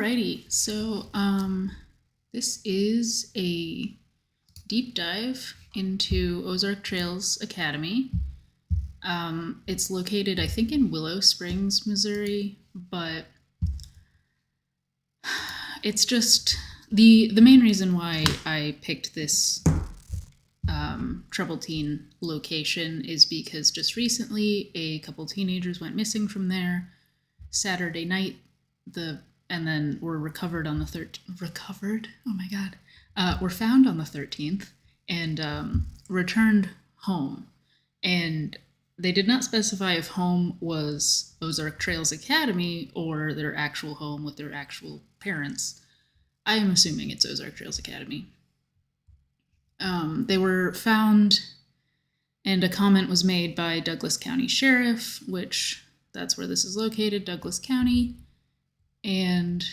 Alrighty, so this is a deep dive into Ozark Trails Academy. It's located, I think, in Willow Springs, Missouri, but it's just the main reason why I picked this troubled teen location is because just recently a couple teenagers went missing from there Saturday night. And then were recovered on the recovered. Oh my god, were found on the 13th and returned home. And they did not specify if home was Ozark Trails Academy or their actual home with their actual parents. I am assuming it's Ozark Trails Academy. They were found, and a comment was made by Douglas County Sheriff, which that's where this is located, Douglas County. And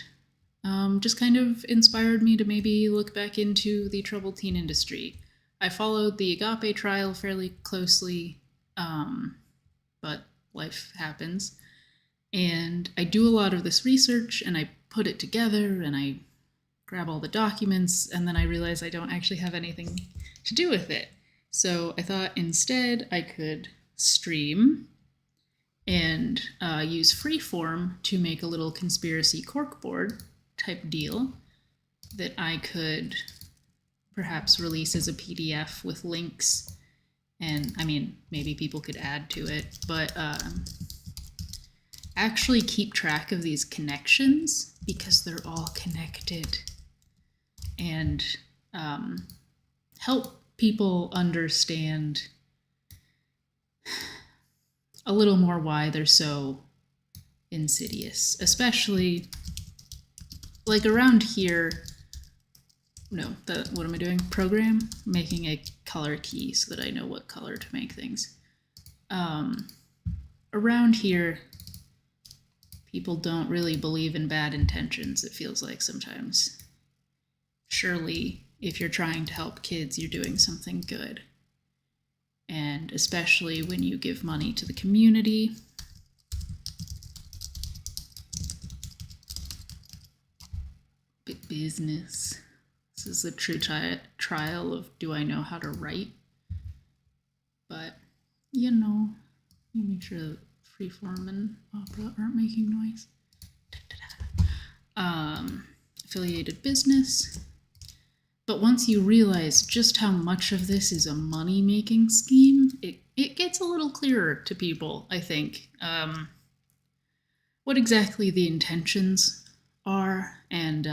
just kind of inspired me to maybe look back into the troubled teen industry. I followed the Agape trial fairly closely, but life happens. And I do a lot of this research, and I put it together, and I grab all the documents, and then I realize I don't actually have anything to do with it. So I thought instead I could stream and use Freeform to make a little conspiracy corkboard type deal that I could perhaps release as a PDF with links. And I mean, maybe people could add to it, but actually keep track of these connections because they're all connected, and help people understand a little more why they're so insidious, especially like around here. What am I doing? Program, making a color key so that I know what color to make things. Around here, people don't really believe in bad intentions, it feels like sometimes. Surely, if you're trying to help kids, you're doing something good. And especially when you give money to the community. Business. This is a true trial of do I know how to write? But, you know, you make sure that Freeform and Opera aren't making noise. Affiliated business. But once you realize just how much of this is a money-making scheme, it gets a little clearer to people, I think, what exactly the intentions are and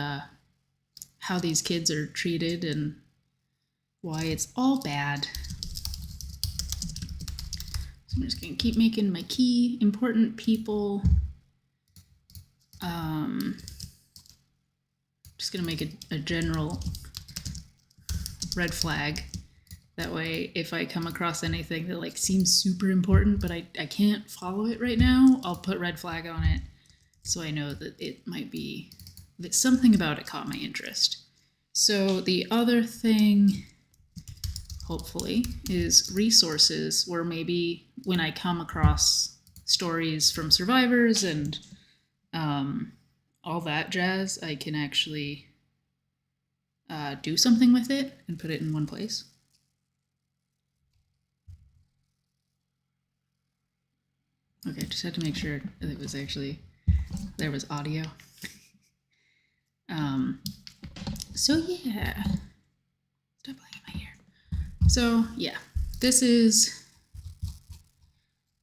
how these kids are treated and why it's all bad. So I'm just going to keep making my key. Important people. Just going to make a general red flag. That way, if I come across anything that like seems super important, but I can't follow it right now, I'll put red flag on it so I know that it might be that something about it caught my interest. So the other thing, hopefully, is resources where maybe when I come across stories from survivors and all that jazz, I can actually do something with it and put it in one place. Okay, just had to make sure that it was actually, there was audio. So yeah, stop playing in my ear. So yeah, this is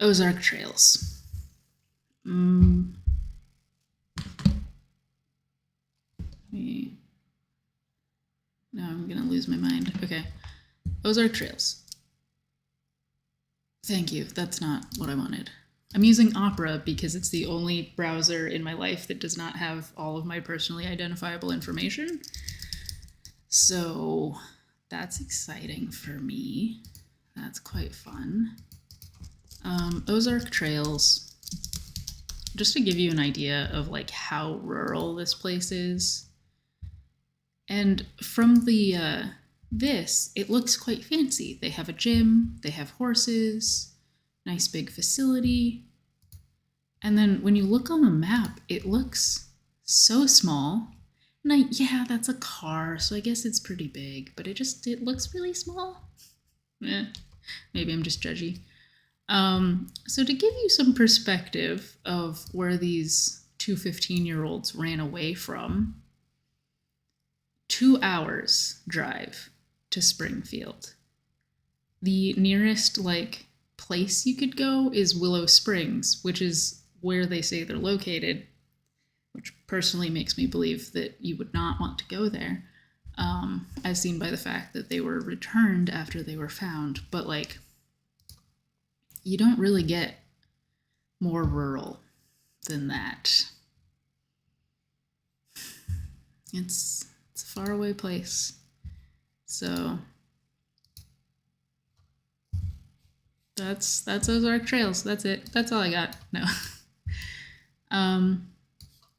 Ozark Trails. Now I'm gonna lose my mind. Okay, Ozark Trails. Thank you, that's not what I wanted. I'm using Opera because it's the only browser in my life that does not have all of my personally identifiable information. So that's exciting for me. That's quite fun. Ozark Trails, just to give you an idea of like how rural this place is. And from the it looks quite fancy. They have a gym, they have horses, nice big facility. And then when you look on the map, it looks so small. Yeah, that's a car, so I guess it's pretty big, but it looks really small. Maybe I'm just judgy. So to give you some perspective of where these two 15-year-olds ran away from, 2 hours drive to Springfield. The nearest place you could go is Willow Springs, which is where they say they're located, which personally makes me believe that you would not want to go there, as seen by the fact that they were returned after they were found. But you don't really get more rural than that. It's a faraway place. So that's Ozark Trails. That's it. That's all I got. No.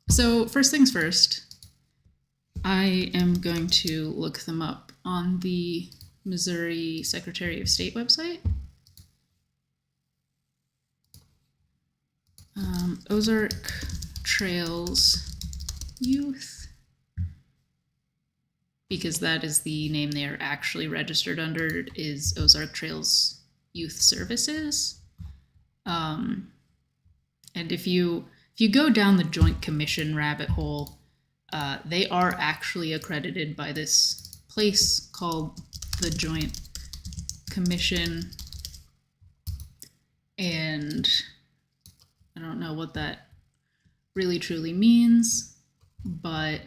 So first things first, I am going to look them up on the Missouri Secretary of State website. Ozark Trails Youth, because that is the name they are actually registered under, is Ozark Trails Youth Services. And if you go down the Joint Commission rabbit hole, they are actually accredited by this place called the Joint Commission, and I don't know what that really truly means, but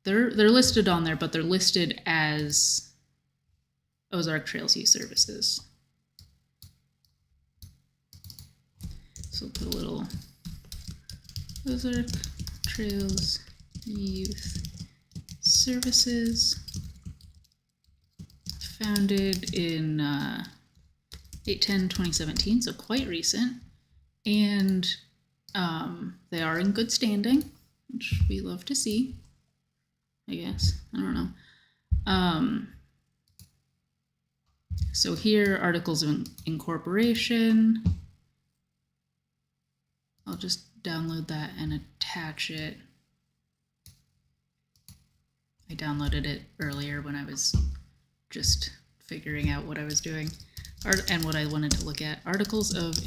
they're listed on there, but they're listed as Ozark Trails Youth Services. So we'll put a little Ozark Trails Youth Services, founded in 8/10/2017, so quite recent, and they are in good standing, which we love to see, I guess. I don't know. So here, articles of incorporation. I'll just download that and attach it. I downloaded it earlier when I was just figuring out what I was doing and what I wanted to look at. Articles of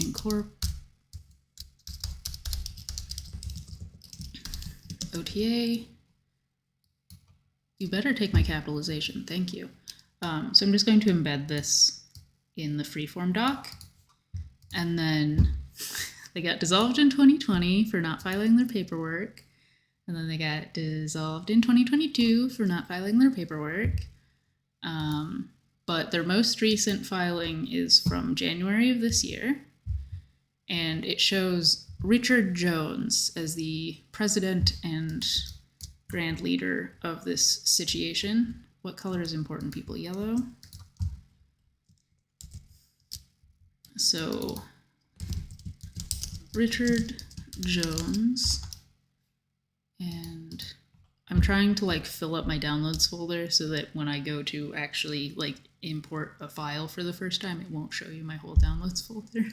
OTA. You better take my capitalization. Thank you. So I'm just going to embed this in the freeform doc. And then they got dissolved in 2020 for not filing their paperwork. And then they got dissolved in 2022 for not filing their paperwork. But their most recent filing is from January of this year. And it shows Richard Jones as the president and grand leader of this situation. What color is important, people? Yellow. So Richard Jones, and I'm trying to fill up my downloads folder so that when I go to actually import a file for the first time, it won't show you my whole downloads folder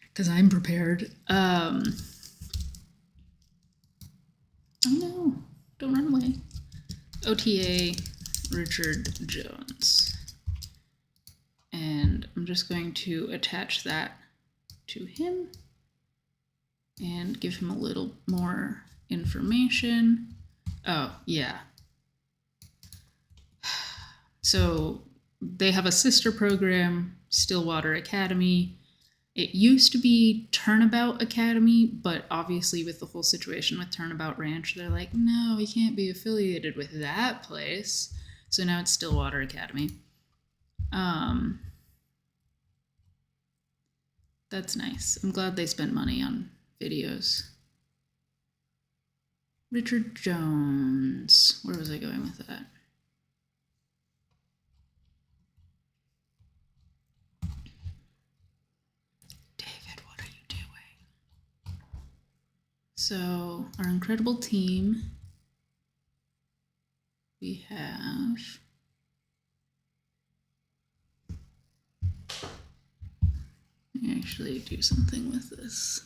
because I'm prepared. Oh no, don't run away. OTA Richard Jones. And I'm just going to attach that to him and give him a little more information. Oh, yeah. So they have a sister program, Stillwater Academy. It used to be Turnabout Academy, but obviously with the whole situation with Turnabout Ranch, they're like, no, we can't be affiliated with that place. So now it's Stillwater Academy. That's nice. I'm glad they spent money on videos. Richard Jones. Where was I going with that? David, what are you doing? So, our incredible team. We have actually do something with this.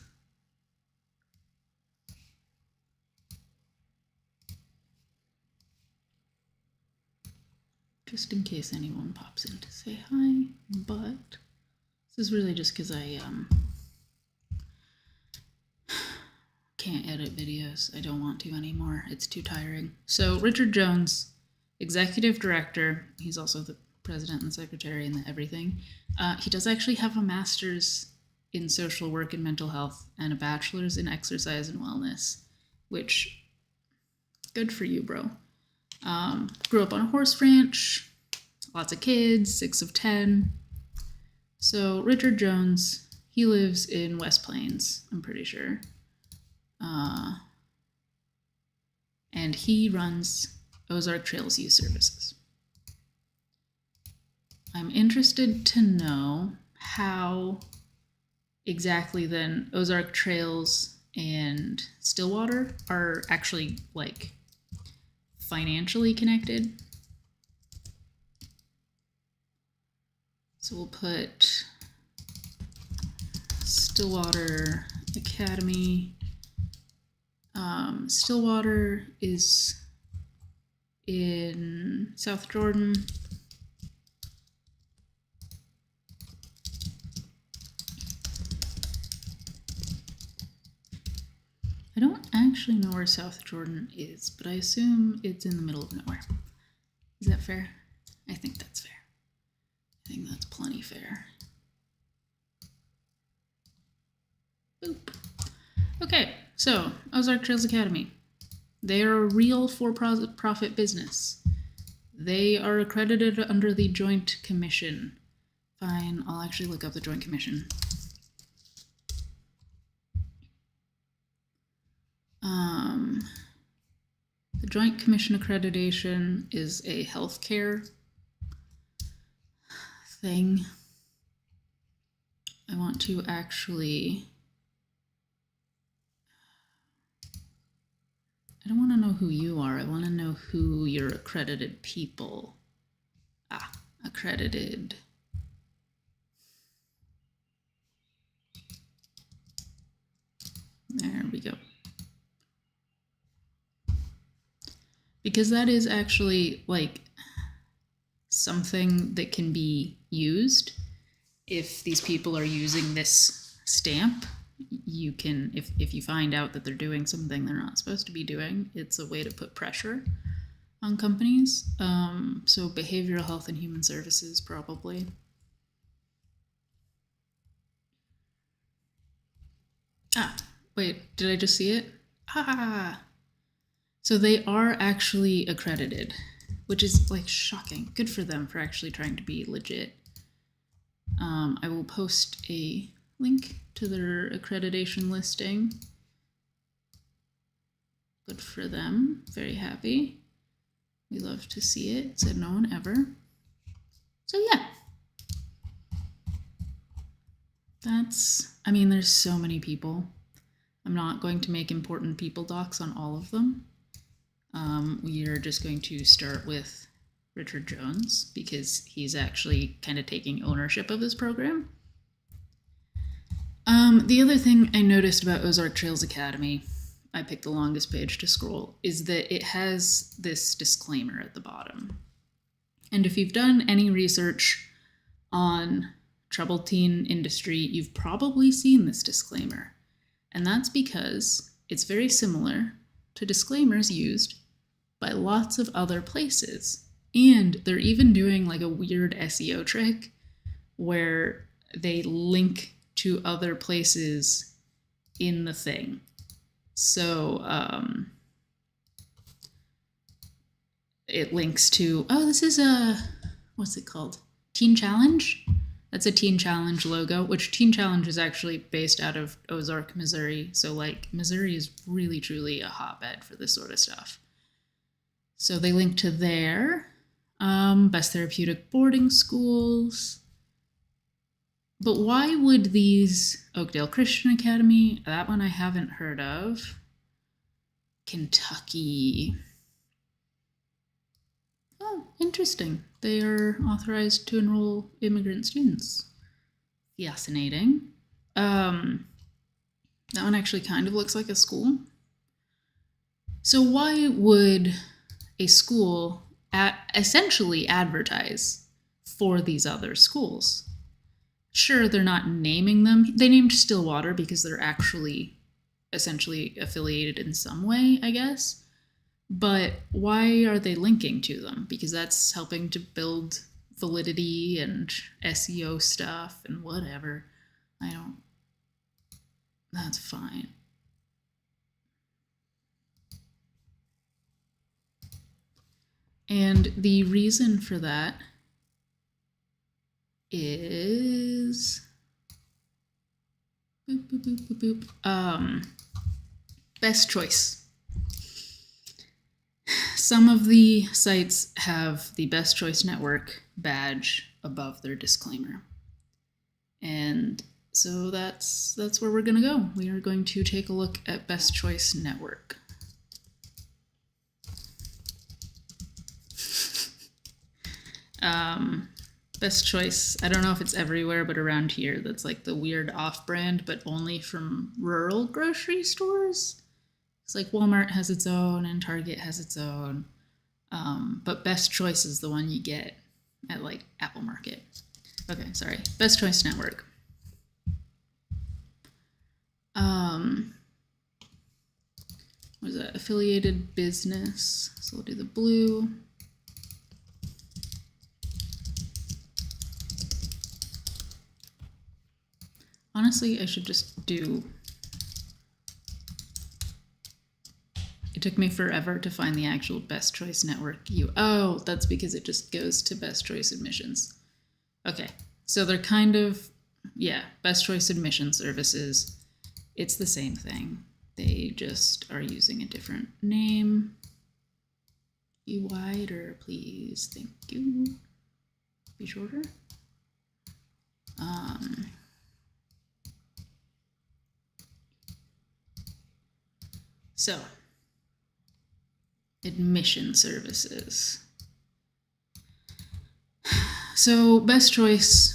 just in case anyone pops in to say hi, but this is really just because I can't edit videos. I don't want to anymore. It's too tiring. So Richard Jones, executive director, he's also the president and secretary and everything. He does actually have a master's in social work and mental health and a bachelor's in exercise and wellness, which, good for you, bro. Grew up on a horse ranch, lots of kids, 6 of 10. So Richard Jones, he lives in West Plains, I'm pretty sure. And he runs Ozark Trails Youth Services. I'm interested to know how exactly then Ozark Trails and Stillwater are actually like financially connected. So we'll put Stillwater Academy. Stillwater is in South Jordan. I don't actually know where South Jordan is, but I assume it's in the middle of nowhere. Is that fair? I think that's fair. I think that's plenty fair. Boop. Okay, so Ozark Trails Academy. They are a real for-profit business. They are accredited under the Joint Commission. Fine, I'll actually look up the Joint Commission. The Joint Commission accreditation is a healthcare thing. I want to actually... I don't want to know who you are. I want to know who your accredited people. Accredited. There we go. Because that is actually like something that can be used. If these people are using this stamp, you can, if you find out that they're doing something they're not supposed to be doing, it's a way to put pressure on companies. So behavioral health and human services, probably. Wait, did I just see it? So they are actually accredited, which is like shocking. Good for them for actually trying to be legit. I will post a link to their accreditation listing. Good for them. Very happy. We love to see it. Said no one ever. So yeah. I mean, there's so many people. I'm not going to make important people docs on all of them. We are just going to start with Richard Jones because he's actually kind of taking ownership of this program. The other thing I noticed about Ozark Trails Academy, I picked the longest page to scroll, is that it has this disclaimer at the bottom. And if you've done any research on troubled teen industry, you've probably seen this disclaimer. And that's because it's very similar to disclaimers used by lots of other places. And they're even doing like a weird SEO trick where they link to other places in the thing. So it links to, this is what's it called? Teen Challenge? That's a Teen Challenge logo, which Teen Challenge is actually based out of Ozark, Missouri. So like Missouri is really, truly a hotbed for this sort of stuff. So they link to there. Best therapeutic boarding schools. But why would these, Oakdale Christian Academy, that one I haven't heard of. Kentucky. Oh, interesting. They are authorized to enroll immigrant students. Fascinating. That one actually kind of looks like a school. So why would a school essentially advertise for these other schools. Sure, they're not naming them. They named Stillwater because they're actually essentially affiliated in some way, I guess. But why are they linking to them? Because that's helping to build validity and SEO stuff and whatever. That's fine. And the reason for that is best choice. Some of the sites have the Best Choice Network badge above their disclaimer. And so that's where we're going to go. We are going to take a look at Best Choice Network. Best Choice, I don't know if it's everywhere, but around here, that's like the weird off-brand, but only from rural grocery stores. It's like Walmart has its own and Target has its own. But Best Choice is the one you get at like Apple Market. Okay, sorry. Best Choice Network. What is that? Affiliated business. So we'll do the blue. Honestly, I should just do... It took me forever to find the actual Best Choice Network. Oh, that's because it just goes to Best Choice Admissions. Okay, so they're kind of, Best Choice Admission Services. It's the same thing. They just are using a different name. Be wider, please. Thank you. Be shorter. So, admission services. So, Best Choice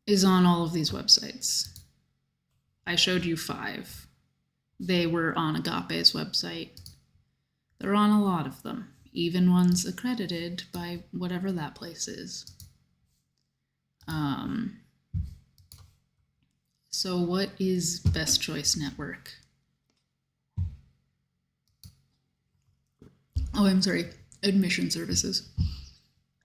is on all of these websites. I showed you 5. They were on Agape's website. They're on a lot of them, even ones accredited by whatever that place is. So what is Best Choice Network? Oh, I'm sorry, admission services.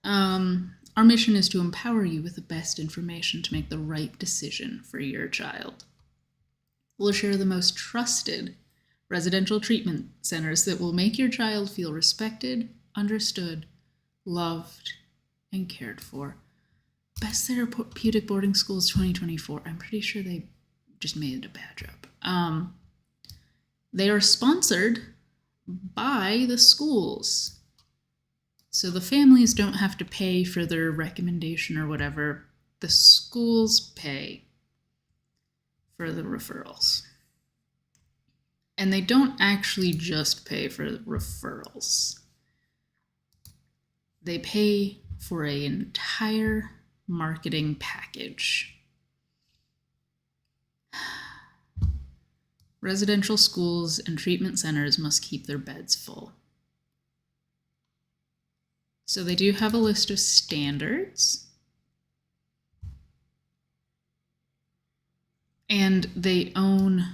Our mission is to empower you with the best information to make the right decision for your child. We'll share the most trusted residential treatment centers that will make your child feel respected, understood, loved, and cared for. Best Therapeutic Boarding Schools 2024. I'm pretty sure they just made a badge up. They are sponsored by the schools. So the families don't have to pay for their recommendation or whatever. The schools pay for the referrals. And they don't actually just pay for referrals. They pay for an entire marketing package. Residential schools and treatment centers must keep their beds full. So they do have a list of standards. And they own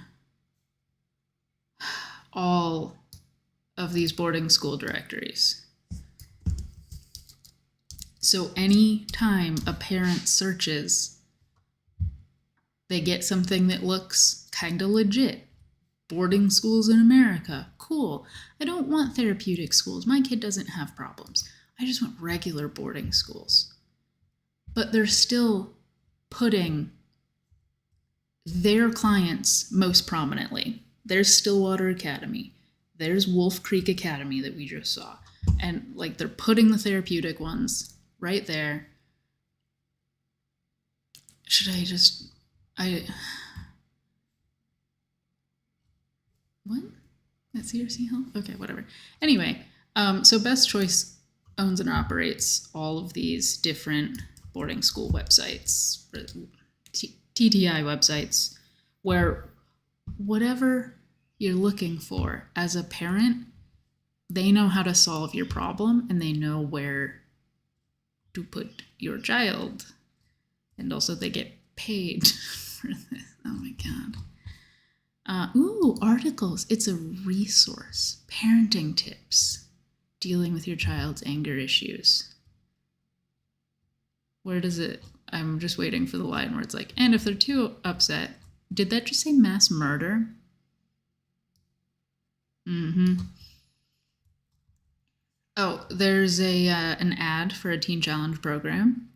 all of these boarding school directories. So any time a parent searches, they get something that looks kind of legit. Boarding schools in America, cool. I don't want therapeutic schools. My kid doesn't have problems. I just want regular boarding schools. But they're still putting their clients most prominently. There's Stillwater Academy. There's Wolf Creek Academy that we just saw. And like they're putting the therapeutic ones right there. Should I just... What? That's CRC Health? Okay, whatever. Anyway, so Best Choice owns and operates all of these different boarding school websites, TTI websites, where whatever you're looking for as a parent, they know how to solve your problem, and they know where to put your child. And also they get paid for this. Oh my God. Articles. It's a resource. Parenting tips. Dealing with your child's anger issues. Where does it... I'm just waiting for the line where it's like, and if they're too upset... Did that just say mass murder? Mm-hmm. Oh, there's an ad for a Teen Challenge program.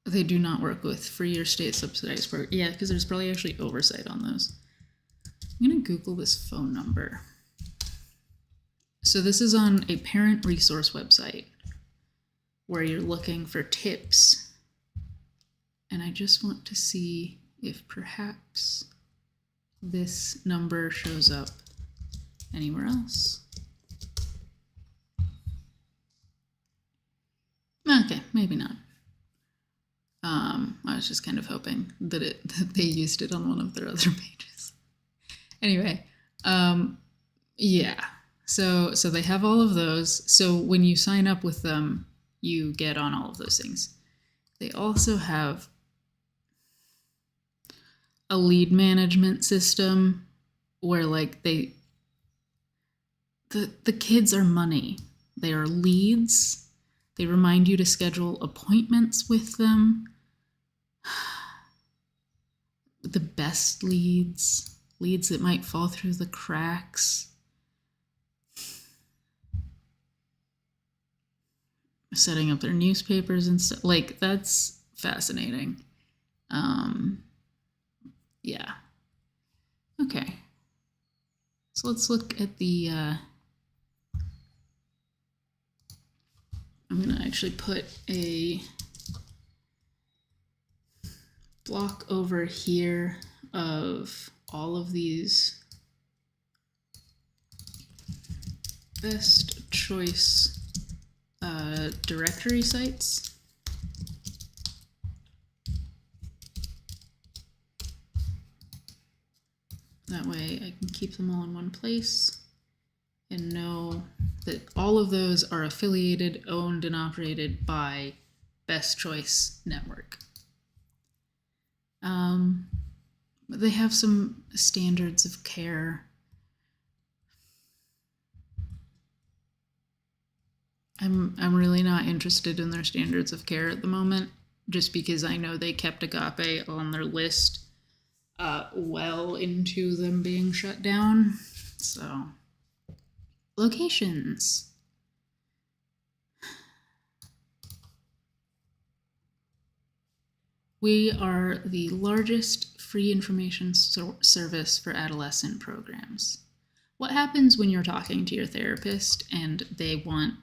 They do not work with free or state subsidized programs. Yeah, because there's probably actually oversight on those. I'm going to Google this phone number. So this is on a parent resource website where you're looking for tips. And I just want to see if perhaps this number shows up anywhere else. Okay, maybe not. I was just kind of hoping that they used it on one of their other pages. Anyway, yeah. So they have all of those. So when you sign up with them, you get on all of those things. They also have a lead management system where like the kids are money. They are leads. They remind you to schedule appointments with them. The best leads that might fall through the cracks. Setting up their newspapers and stuff. Like, that's fascinating. Yeah. Okay. So let's look at the... I'm going to actually put a block over here of all of these best choice directory sites. That way I can keep them all in one place and know that all of those are affiliated, owned, and operated by Best Choice Network. They have some standards of care. I'm really not interested in their standards of care at the moment, just because I know they kept Agape on their list well into them being shut down. So, locations. We are the largest free information service for adolescent programs. What happens when you're talking to your therapist and they want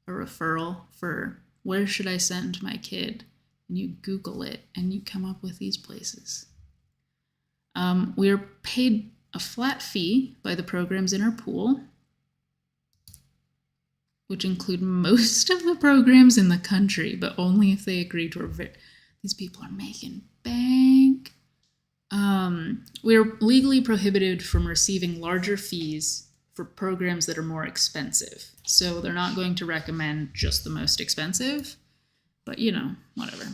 a referral for where should I send my kid? And you Google it and you come up with these places. We're paid a flat fee by the programs in our pool, which include most of the programs in the country, but only if they agree to these people are making bank. We're legally prohibited from receiving larger fees for programs that are more expensive. So they're not going to recommend just the most expensive, but whatever.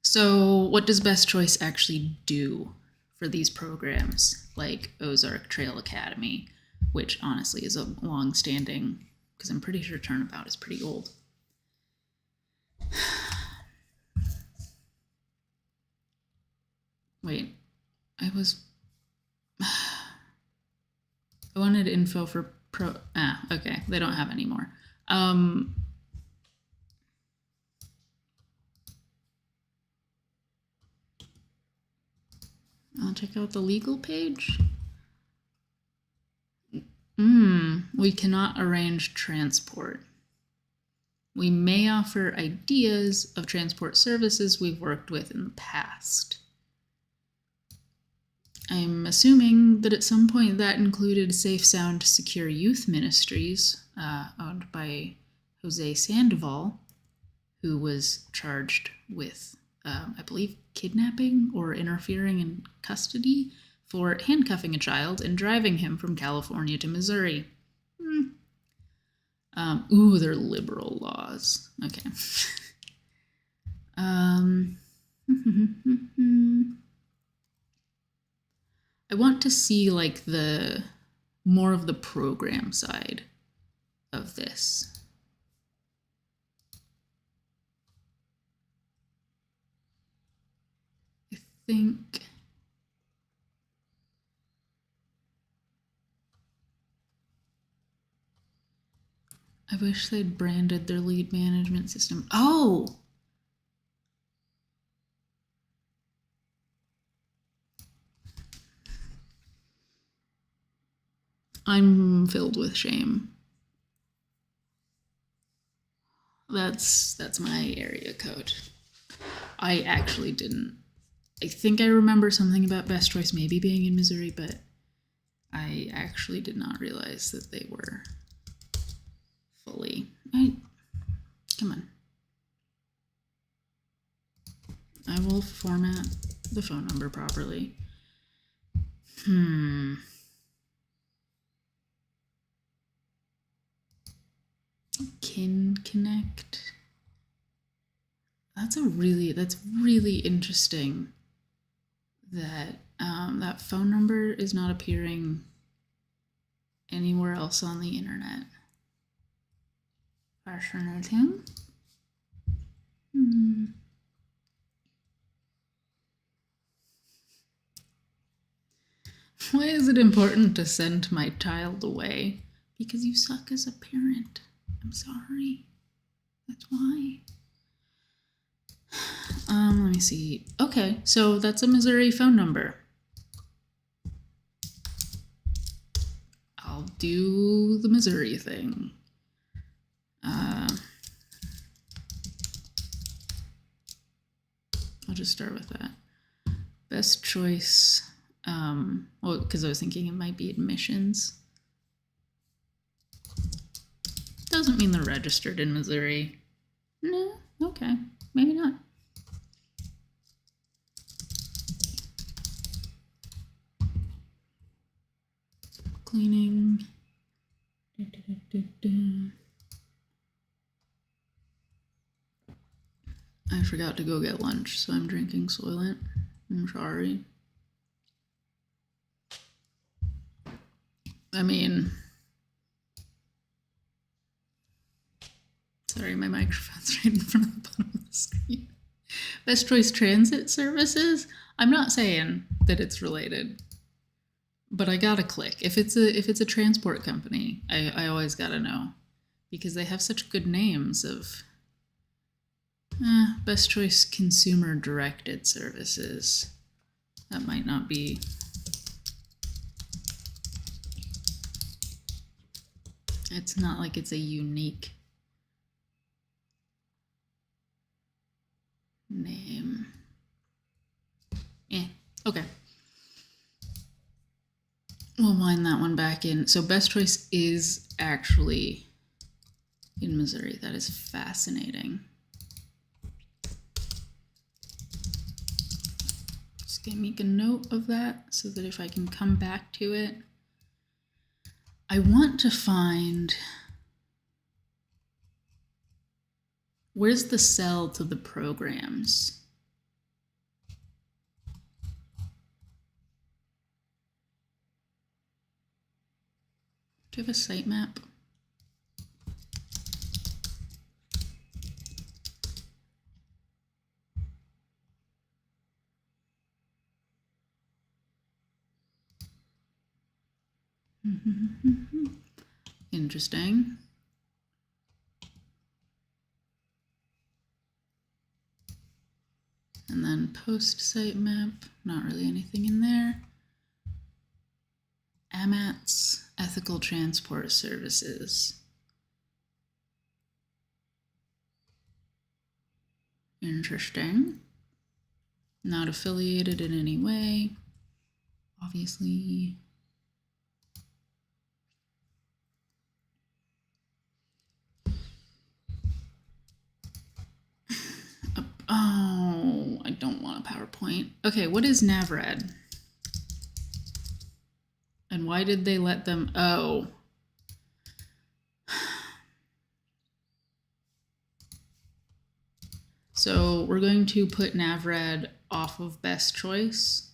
So what does Best Choice actually do for these programs like Ozark Trail Academy, which honestly is a long-standing, because I'm pretty sure Turnabout is pretty old. Wait, I wanted info for okay, they don't have any more. I'll check out the legal page. We cannot arrange transport. We may offer ideas of transport services we've worked with in the past. I'm assuming that at some point that included Safe, Sound, Secure Youth Ministries, owned by Jose Sandoval, who was charged with I believe, kidnapping or interfering in custody for handcuffing a child and driving him from California to Missouri. They're liberal laws. Okay. I want to see like the more of the program side of this. I think I wish they'd branded their lead management system. Oh! I'm filled with shame. That's my area code. I actually didn't. I think I remember something about Best Choice maybe being in Missouri, but I actually did not realize that they were fully. Come on. I will format the phone number properly. Kin Connect. That's really interesting that that phone number is not appearing anywhere else on the internet. Fascinating. Why is it important to send my child away? Because you suck as a parent. I'm sorry. That's why. Let me see. Okay, so that's a Missouri phone number. I'll do the Missouri thing. I'll just start with that. Best Choice. Well, because I was thinking it might be admissions. Doesn't mean they're registered in Missouri. No, okay, maybe not. Cleaning. I forgot to go get lunch, so I'm drinking Soylent. I'm sorry. I mean, sorry, my microphone's right in front of the bottom of the screen. Best Choice Transit Services. I'm not saying that it's related, but I gotta click. If it's a transport company, I always gotta know, because they have such good names of Best Choice Consumer Directed Services. That might not be. It's not like it's a unique name. Okay. We'll wind that one back in. So Best Choice is actually in Missouri. That is fascinating. Just gonna make a note of that so that if I can come back to it. I want to find, where's the cell to the programs? Do you have a sitemap? Interesting. And then post sitemap, not really anything in there. AMATS, Ethical Transport Services. Interesting. Not affiliated in any way. Obviously. Oh, PowerPoint. Okay, what is NavRad? And why did they let them... Oh. So we're going to put NavRad off of best choice.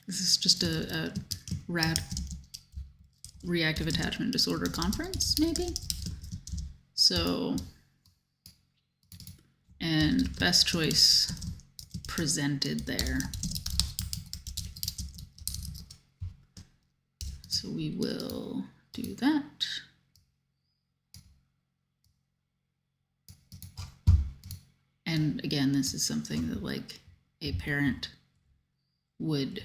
This is just a RAD, reactive attachment disorder conference, maybe? So, and best choice presented there. So we will do that. And again, this is something that like a parent would,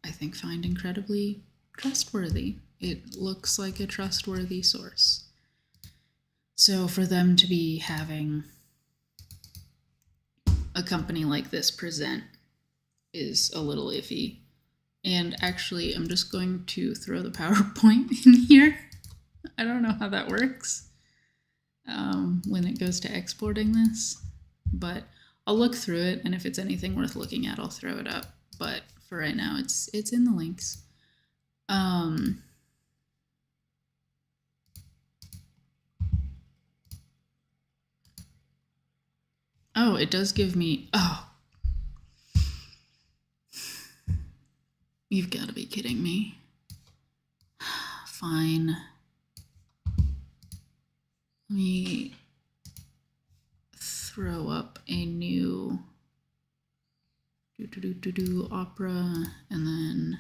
I think, find incredibly trustworthy. It looks like a trustworthy source. So for them to be having a company like this present is a little iffy. And actually, I'm just going to throw the PowerPoint in here. I don't know how that works when it goes to exporting this, but I'll look through it, and if it's anything worth looking at, I'll throw it up. But for right now, it's in the links. Oh, it does give me... Oh. You've got to be kidding me. Fine. Let me throw up a new opera, and then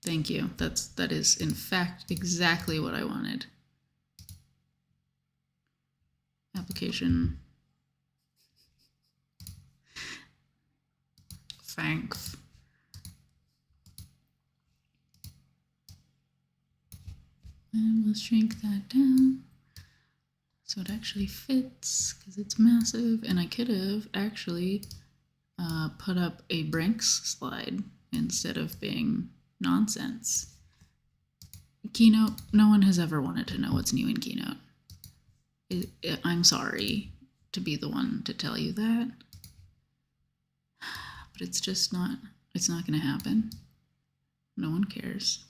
thank you. That is in fact exactly what I wanted. Application. Thanks. And we'll shrink that down so it actually fits, because it's massive, and I could have actually put up a Brinks slide instead of being nonsense. Keynote, no one has ever wanted to know what's new in Keynote. I'm sorry to be the one to tell you that, but it's just not, it's not going to happen. No one cares.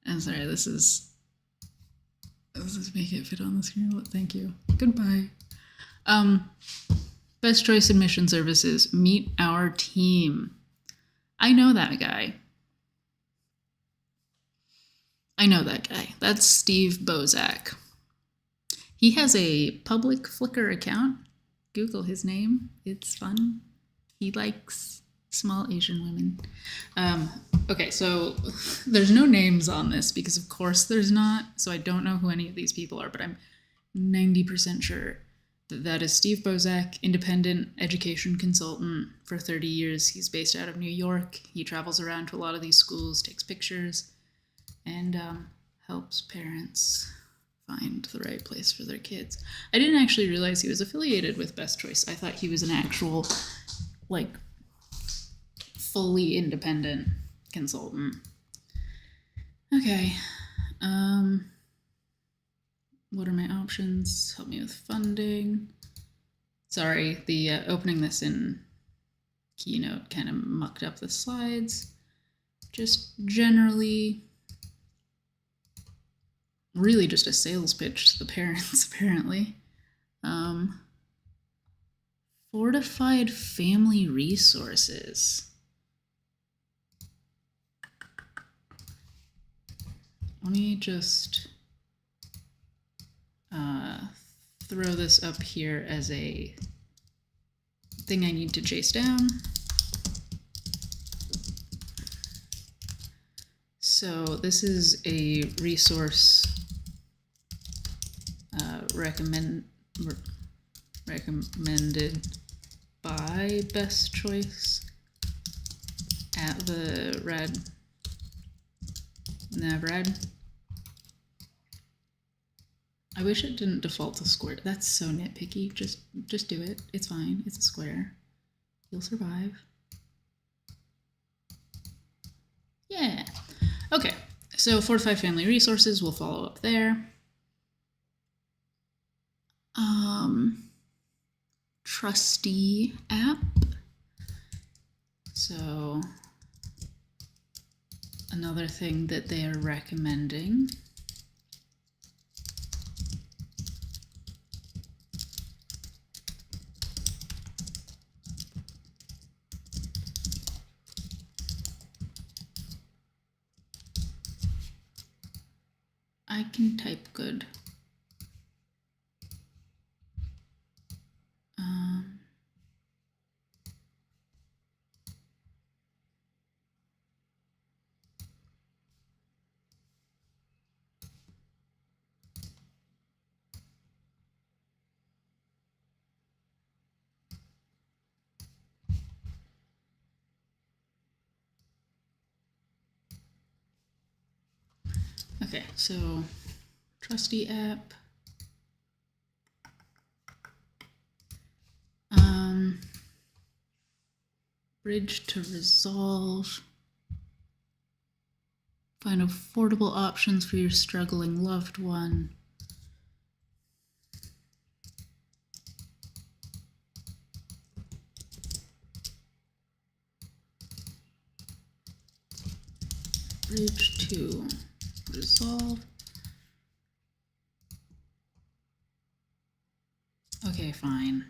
I'm sorry, this is make it fit on the screen. Thank you. Goodbye. Best choice admission services, meet our team. I know that guy. That's Steve Bozak. He has a public Flickr account. Google his name. It's fun. He likes small Asian women. Okay, so there's no names on this because of course there's not. So I don't know who any of these people are, but I'm 90% sure that is Steve Bozak, independent education consultant for 30 years. He's based out of New York. He travels around to a lot of these schools, takes pictures, and helps parents find the right place for their kids. I didn't actually realize he was affiliated with Best Choice. I thought he was an actual, like, fully independent consultant. Okay. What are my options? Help me with funding. Sorry, the opening this in Keynote kind of mucked up the slides. Just generally, really just a sales pitch to the parents, apparently. Fortified family resources. Let me just throw this up here as a thing I need to chase down. So this is a resource recommended by Best Choice at the NavRad. I wish it didn't default to square. That's so nitpicky. Just do it. It's fine. It's a square. You'll survive. Yeah. Okay. So fortify family resources. We'll follow up there. Trustee app. So another thing that they are recommending. I can type good. Okay, so trustee app. Bridge to resolve. Find affordable options for your struggling loved one. Bridge to resolve. Okay, fine.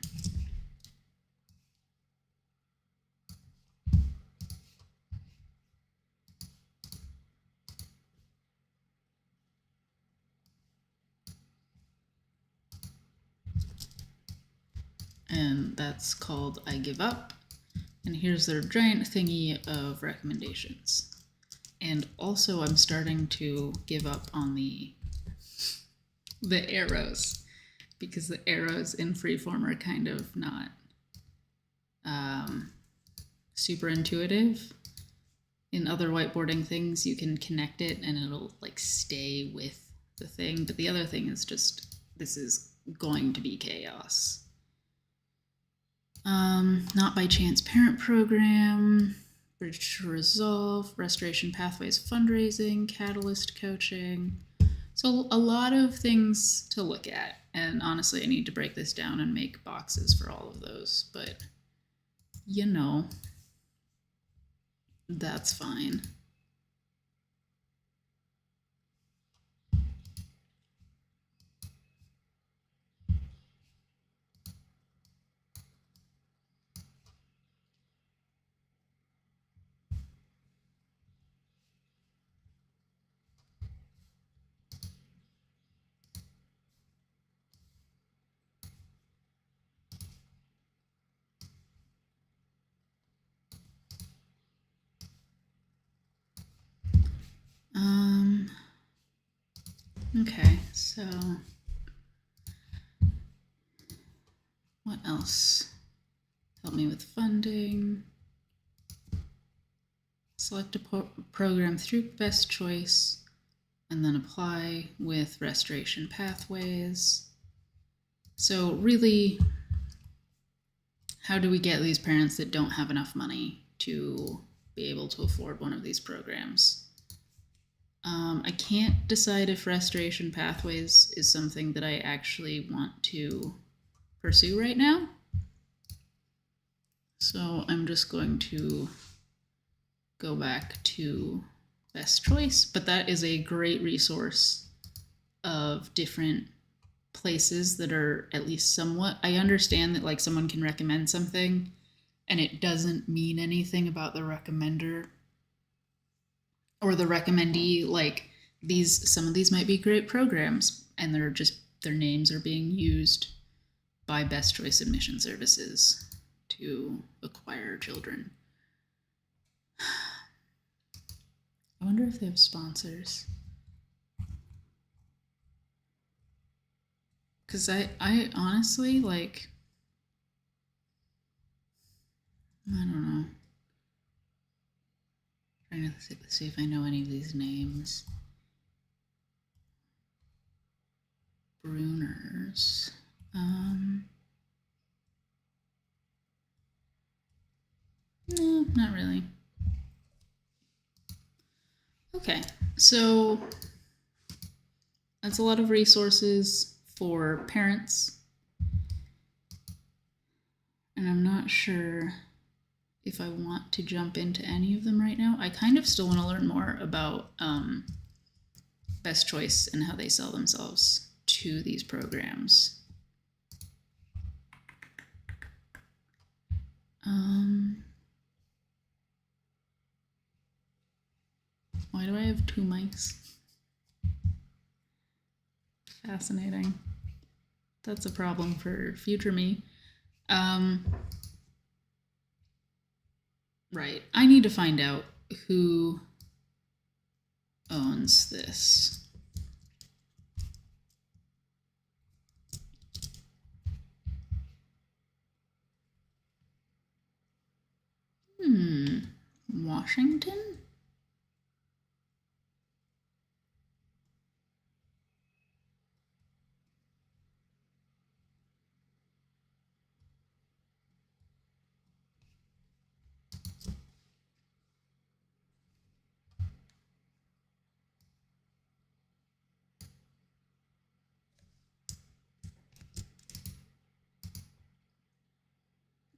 And that's called I Give Up. And here's their giant thingy of recommendations. And also I'm starting to give up on the arrows, because the arrows in freeform are kind of not super intuitive. In other whiteboarding things, you can connect it and it'll like stay with the thing. But the other thing is just, this is going to be chaos. Not by chance parent program, bridge to resolve, restoration pathways fundraising, catalyst coaching. So a lot of things to look at. And honestly, I need to break this down and make boxes for all of those. But, you know, that's fine. Okay, so what else? Help me with funding. Select a program through best choice, and then apply with restoration pathways. So really, how do we get these parents that don't have enough money to be able to afford one of these programs? I can't decide if restoration pathways is something that I actually want to pursue right now. So I'm just going to go back to best choice, but that is a great resource of different places that are at least somewhat. I understand that like someone can recommend something and it doesn't mean anything about the recommender or the recommendee. Like some of these might be great programs and they're just, their names are being used by best choice admission services to acquire children. I wonder if they have sponsors. Because I honestly, like, I don't know. Trying to see if I know any of these names. Bruners. No, not really. Okay, so that's a lot of resources for parents. And I'm not sure if I want to jump into any of them right now. I kind of still want to learn more about Best Choice and how they sell themselves to these programs. Why do I have two mics? Fascinating. That's a problem for future me. Right. I need to find out who owns this. Washington?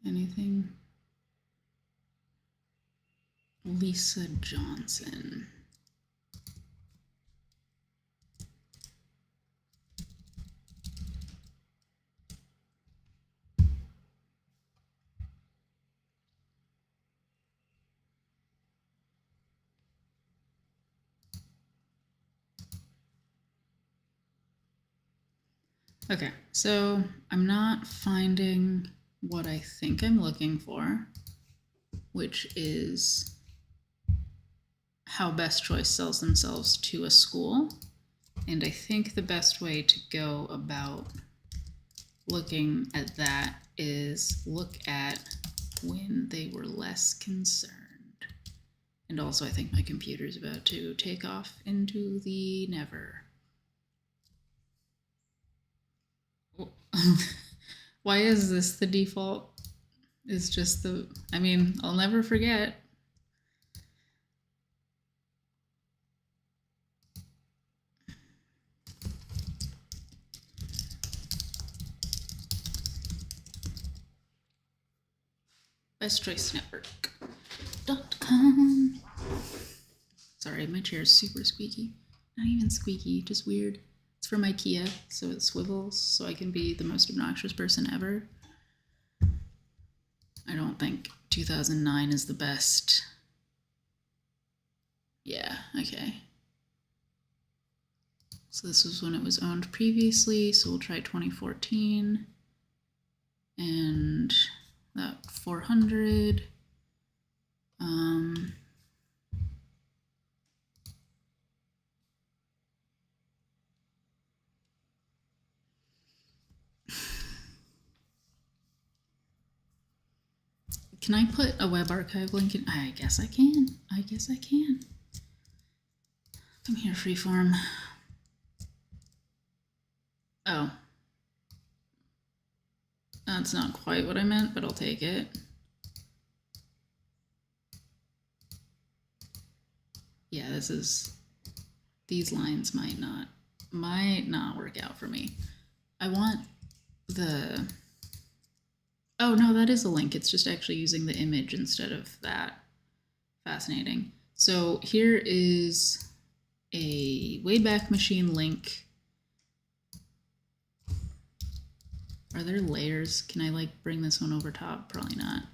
Anything? Lisa Johnson. Okay, so I'm not finding what I think I'm looking for, which is how Best Choice sells themselves to a school. And I think the best way to go about looking at that is look at when they were less concerned. And also I think my computer's about to take off into the never. Why is this the default? Is just the, I mean, I'll never forget. bestchoicenetwork.com. Sorry, my chair is super squeaky. Not even squeaky, just weird. It's from IKEA, so it swivels, so I can be the most obnoxious person ever. I don't think 2009 is the best. Yeah, okay. So this was when it was owned previously, so we'll try 2014. And that 400. Can I put a web archive link in? I guess I can. Come here, freeform. Oh. That's not quite what I meant, but I'll take it. Yeah, these lines might not work out for me. I want the, oh no, that is a link. It's just actually using the image instead of that. Fascinating. So here is a Wayback Machine link. Are there layers? Can I like bring this one over top? Probably not.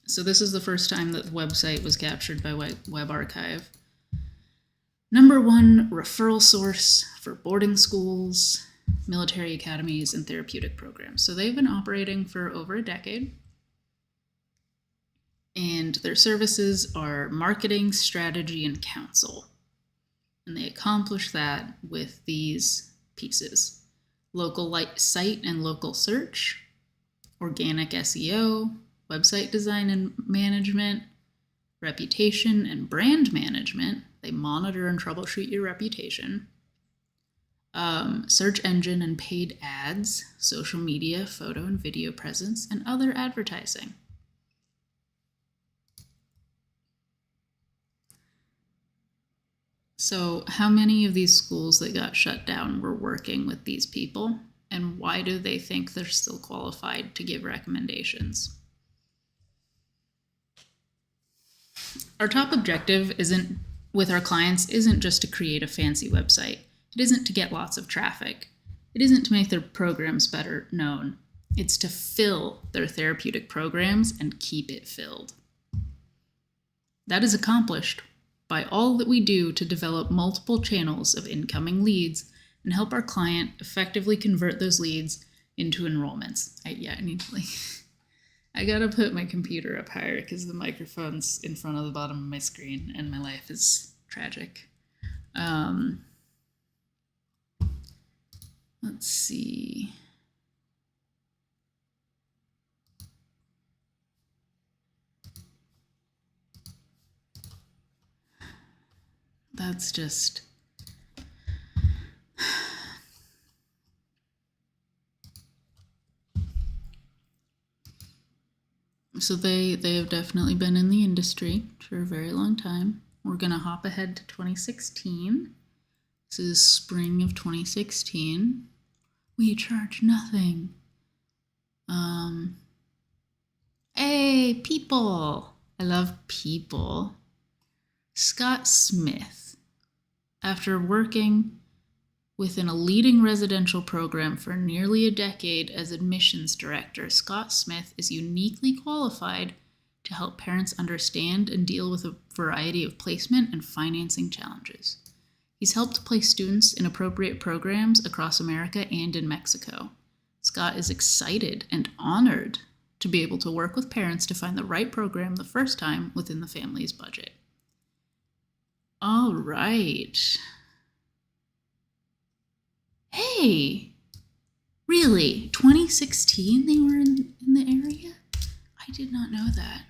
So this is the first time that the website was captured by Web Archive. #1 referral source for boarding schools, military academies, and therapeutic programs. So they've been operating for over a decade. And their services are marketing, strategy, and counsel. And they accomplish that with these pieces: local site and local search, organic SEO, website design and management, reputation and brand management. They monitor and troubleshoot your reputation, search engine and paid ads, social media, photo and video presence, and other advertising. So how many of these schools that got shut down were working with these people? And why do they think they're still qualified to give recommendations? Our top objective with our clients isn't just to create a fancy website. It isn't to get lots of traffic. It isn't to make their programs better known. It's to fill their therapeutic programs and keep it filled. That is accomplished by all that we do to develop multiple channels of incoming leads and help our client effectively convert those leads into enrollments. I need to I gotta put my computer up higher because the microphone's in front of the bottom of my screen and my life is tragic. Let's see. That's just... So they have definitely been in the industry for a very long time. We're going to hop ahead to 2016. This is spring of 2016. We charge nothing. Hey, people. I love people. Scott Smith. After working within a leading residential program for nearly a decade as admissions director, Scott Smith is uniquely qualified to help parents understand and deal with a variety of placement and financing challenges. He's helped place students in appropriate programs across America and in Mexico. Scott is excited and honored to be able to work with parents to find the right program the first time within the family's budget. All right. Hey, really? 2016 they were in the area? I did not know that.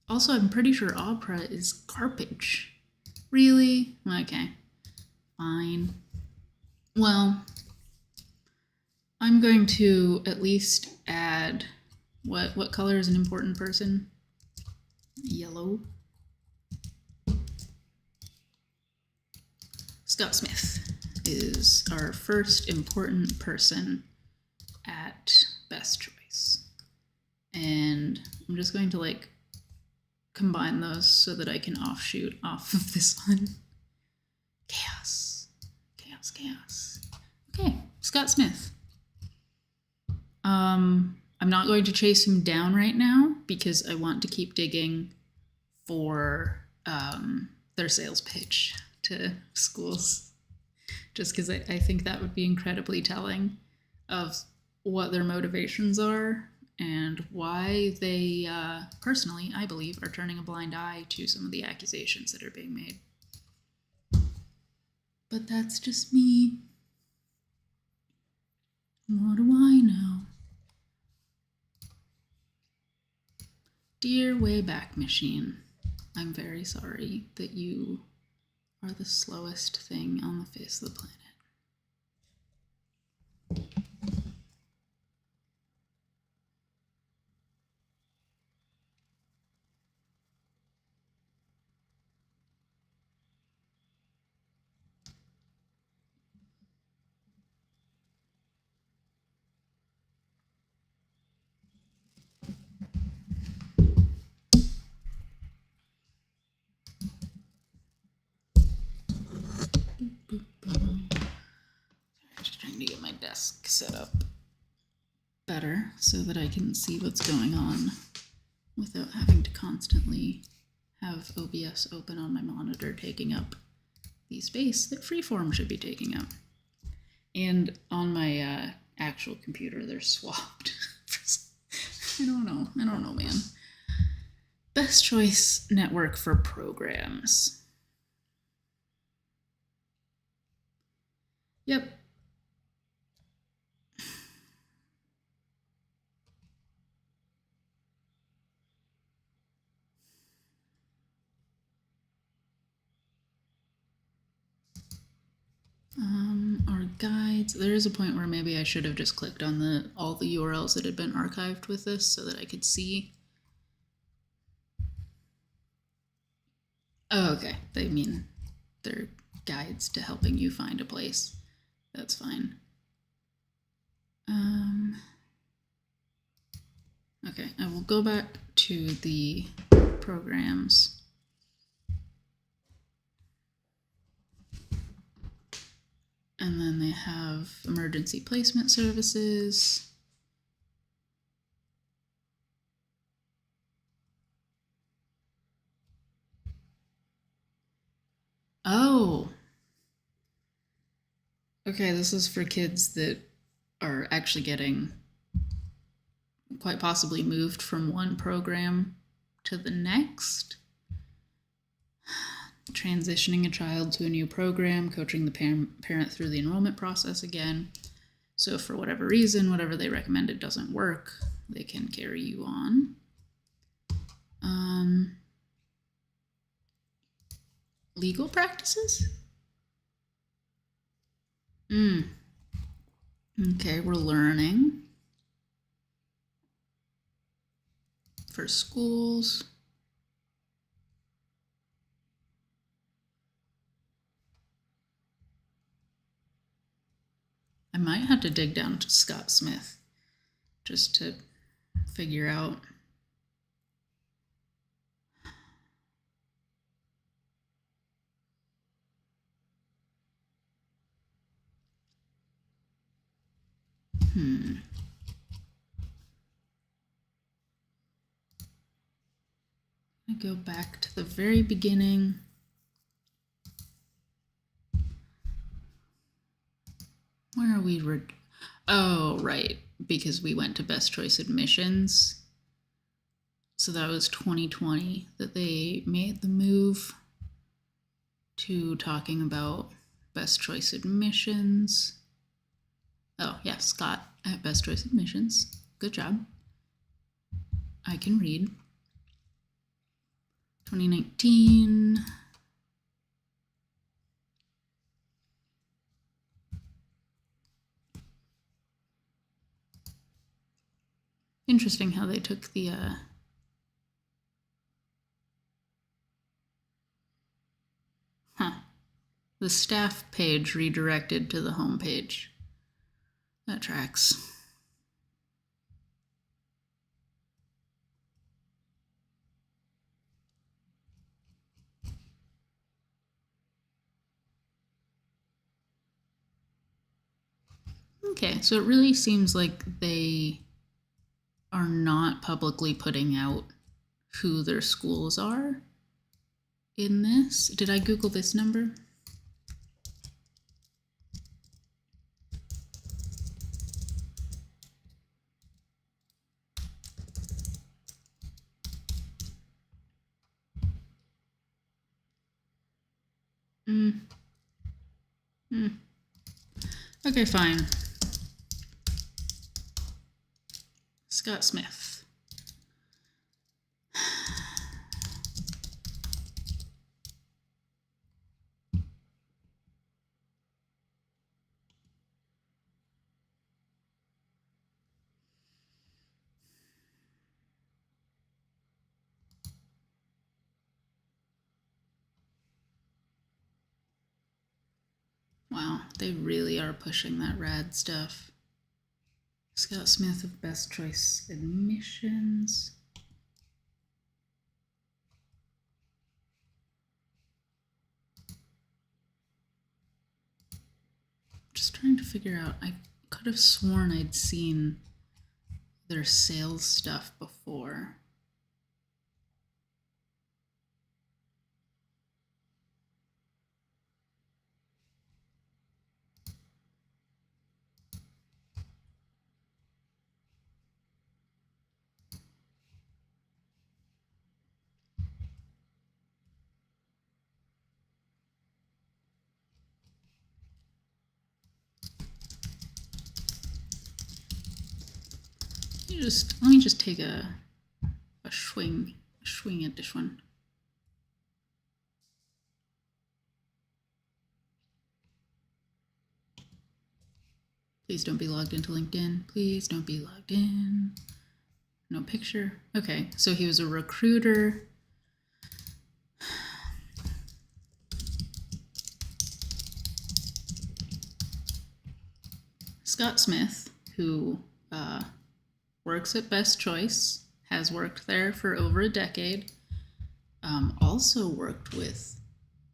Also, I'm pretty sure opera is garbage. Really? Okay, fine. Well, I'm going to at least add, what color is an important person? Yellow. Scott Smith is our first important person at Best Choice. And I'm just going to combine those so that I can offshoot off of this one. Chaos. Chaos, chaos. Okay, Scott Smith. I'm not going to chase him down right now because I want to keep digging for their sales pitch to schools, just because I think that would be incredibly telling of what their motivations are and why they, personally, I believe, are turning a blind eye to some of the accusations that are being made. But that's just me. What do I know? Dear Wayback Machine, I'm very sorry that you are the slowest thing on the face of the planet. Just trying to get my desk set up better so that I can see what's going on without having to constantly have OBS open on my monitor, taking up the space that Freeform should be taking up. And on my actual computer, they're swapped. I don't know, man. Best Choice Network for Programs. Yep. guides. There is a point where maybe I should have just clicked on all the URLs that had been archived with this so that I could see. Oh, okay. They mean they're guides to helping you find a place. That's fine. Okay, I will go back to the programs. And then they have emergency placement services. Oh. Okay, this is for kids that are actually getting quite possibly moved from one program to the next. Transitioning a child to a new program, coaching the parent through the enrollment process again. So if for whatever reason, whatever they recommended doesn't work, they can carry you on. Legal practices? Okay, we're learning. For schools. I might have to dig down to Scott Smith just to figure out. I go back to the very beginning. Where are we? Oh, right, because we went to Best Choice Admissions. So that was 2020 that they made the move to talking about Best Choice Admissions. Oh, yeah, Scott at Best Choice Admissions. Good job. I can read. 2019. Interesting how they took the the staff page redirected to the home page. That tracks. Okay, so it really seems like they are not publicly putting out who their schools are in this. Did I Google this number? Okay, fine. Scott Smith. Wow, they really are pushing that rad stuff. Scott Smith of Best Choice Admissions. Just trying to figure out, I could have sworn I'd seen their sales stuff before. Let me just take a swing at this one. Please don't be logged into LinkedIn. Please don't be logged in. No picture. Okay, so he was a recruiter. Scott Smith, who works at Best Choice, has worked there for over a decade, also worked with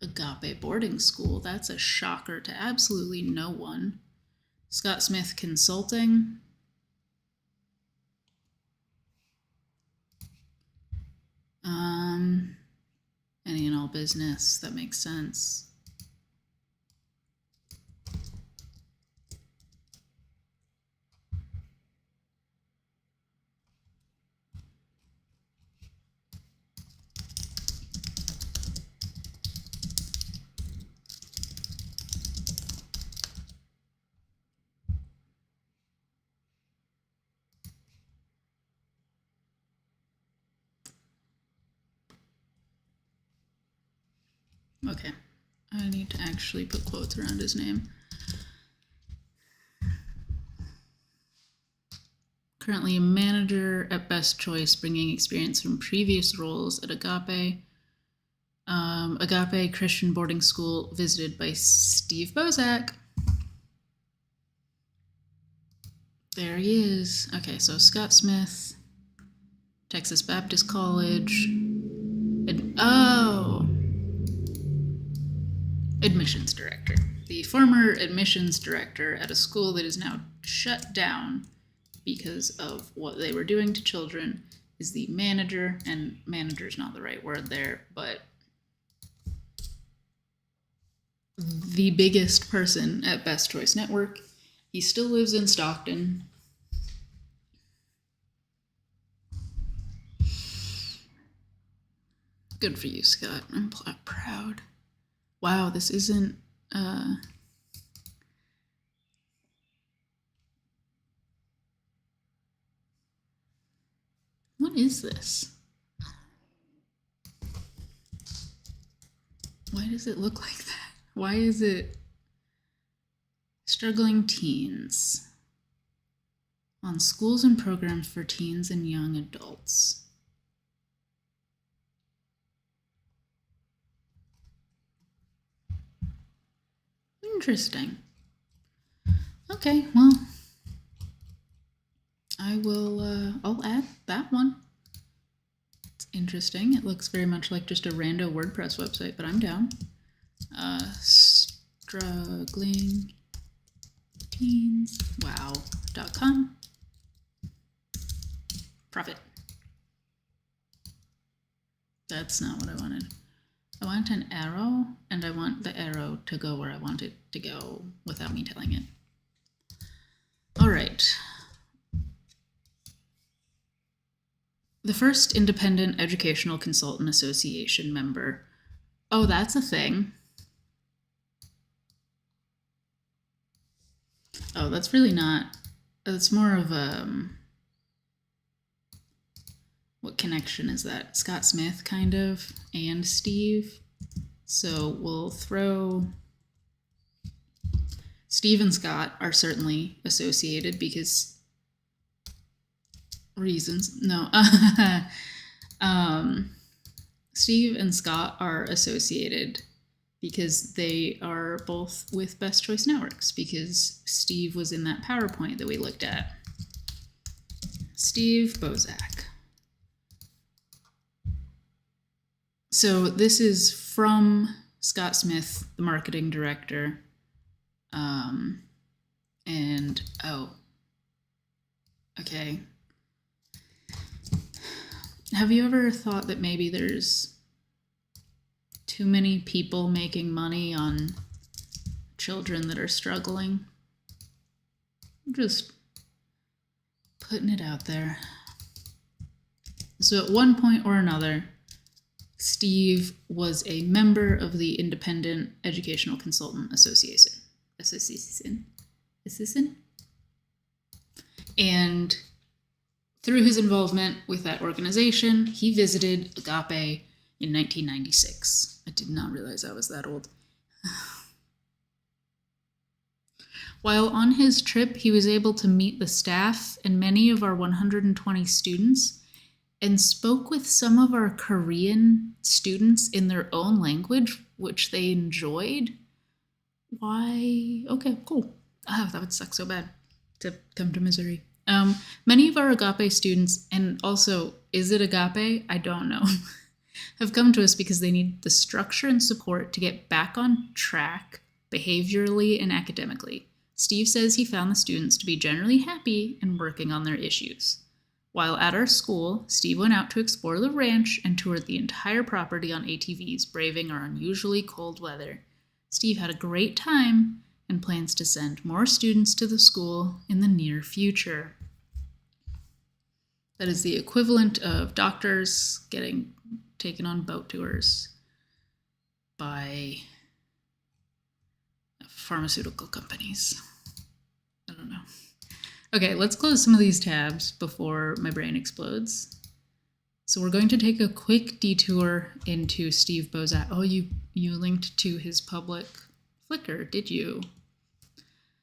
Agape Boarding School. That's a shocker to absolutely no one. Scott Smith Consulting. Any and all business, that makes sense. Okay, I need to actually put quotes around his name. Currently a manager at Best Choice, bringing experience from previous roles at Agape. Agape Christian Boarding School, visited by Steve Bozak. There he is. Okay, so Scott Smith, Texas Baptist College. Admissions director. The former admissions director at a school that is now shut down because of what they were doing to children is the manager, and manager's not the right word there, but the biggest person at Best Choice Network. He still lives in Stockton. Good for you, Scott. I'm proud. Wow, this isn't, what is this? Why does it look like that? Why is it struggling teens on schools and programs for teens and young adults? Interesting. Okay, well, I'll add that one. It's interesting. It looks very much like just a rando WordPress website, but I'm down. Struggling teens, wow.com. Profit. That's not what I wanted. I want an arrow, and I want the arrow to go where I want it to go without me telling it. All right. The first Independent Educational Consultant Association member. Oh, that's a thing. Oh, that's really not. It's more of a... what connection is that? Scott Smith, kind of, and Steve. So we'll throw... Steve and Scott are certainly associated because... reasons. No. Steve and Scott are associated because they are both with Best Choice Networks, because Steve was in that PowerPoint that we looked at. Steve Bozak. So this is from Scott Smith, the marketing director. And, oh, okay. Have you ever thought that maybe there's too many people making money on children that are struggling? I'm just putting it out there. So at one point or another, Steve was a member of the Independent Educational Consultant Association. And through his involvement with that organization, he visited Agape in 1996. I did not realize I was that old. While on his trip, he was able to meet the staff and many of our 120 students and spoke with some of our Korean students in their own language, which they enjoyed. Why? Okay, cool. Oh, that would suck so bad to come to Missouri. Many of our agape students, and also, is it agape? I don't know, have come to us because they need the structure and support to get back on track behaviorally and academically. Steve says he found the students to be generally happy and working on their issues. While at our school, Steve went out to explore the ranch and toured the entire property on ATVs, braving our unusually cold weather. Steve had a great time and plans to send more students to the school in the near future. That is the equivalent of doctors getting taken on boat tours by pharmaceutical companies. I don't know. Okay, let's close some of these tabs before my brain explodes. So we're going to take a quick detour into Steve Bozak. Oh, you linked to his public Flickr, did you?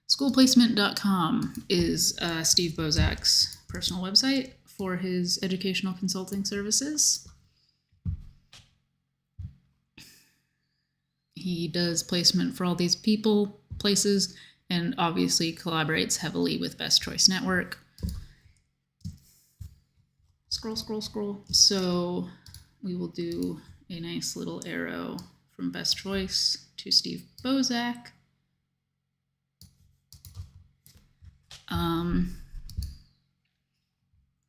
Schoolplacement.com is Steve Bozak's personal website for his educational consulting services. He does placement for all these people, places, and obviously collaborates heavily with Best Choice Network. Scroll, scroll, scroll. So we will do a nice little arrow from Best Choice to Steve Bozak.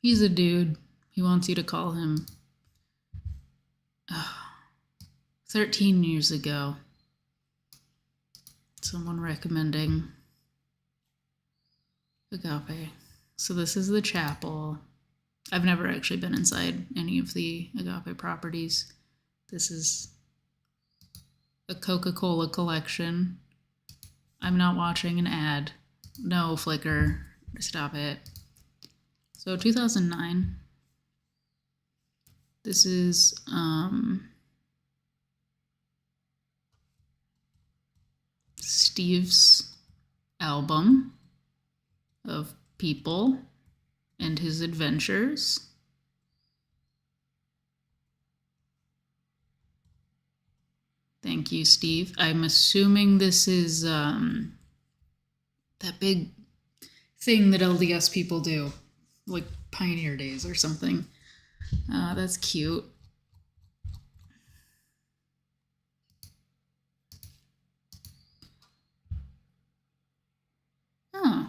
He's a dude. He wants you to call him. 13 years ago, someone recommending Agape. So this is the chapel. I've never actually been inside any of the Agape properties. This is a Coca-Cola collection. I'm not watching an ad. No, Flickr. Stop it. So 2009. This is Steve's album of people and his adventures. Thank you, Steve. I'm assuming this is that big thing that LDS people do, like Pioneer Days or something. That's cute. Oh.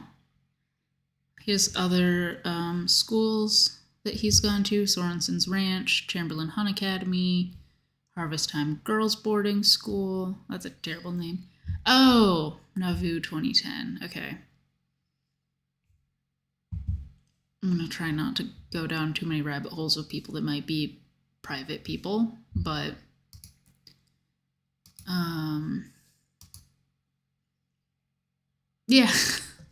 His other schools that he's gone to: Sorensen's Ranch, Chamberlain Hun Academy, Harvest Time Girls Boarding School. That's a terrible name. Oh, Nauvoo 2010. Okay. I'm going to try not to go down too many rabbit holes of people that might be private people, but yeah,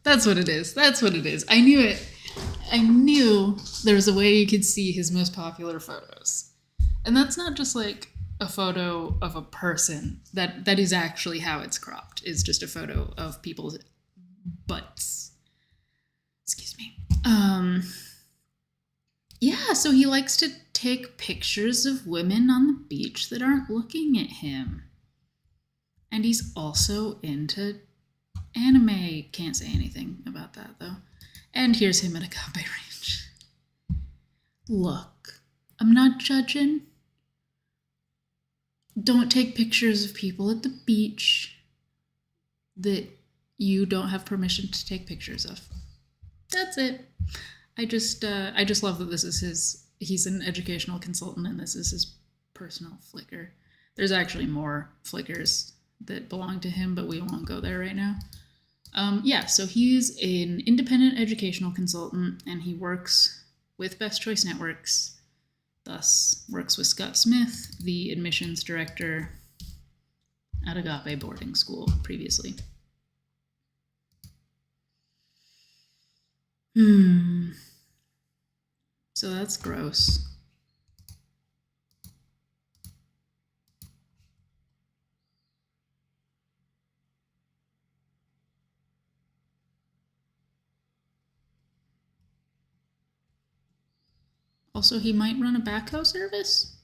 that's what it is. That's what it is. I knew it. I knew there was a way you could see his most popular photos. And that's not just like a photo of a person. That is actually how it's cropped. It's just a photo of people's butts. Excuse me. Yeah, so he likes to take pictures of women on the beach that aren't looking at him. And he's also into anime. Can't say anything about that, though. And here's him at Agape Ranch. Look, I'm not judging. Don't take pictures of people at the beach that you don't have permission to take pictures of. That's it. I just love that this is he's an educational consultant and this is his personal Flickr. There's actually more Flickrs that belong to him, but we won't go there right now. Yeah, so he's an independent educational consultant and he works with Best Choice Networks, thus works with Scott Smith, the admissions director at Agape Boarding School previously. So that's gross. Also, he might run a backhoe service?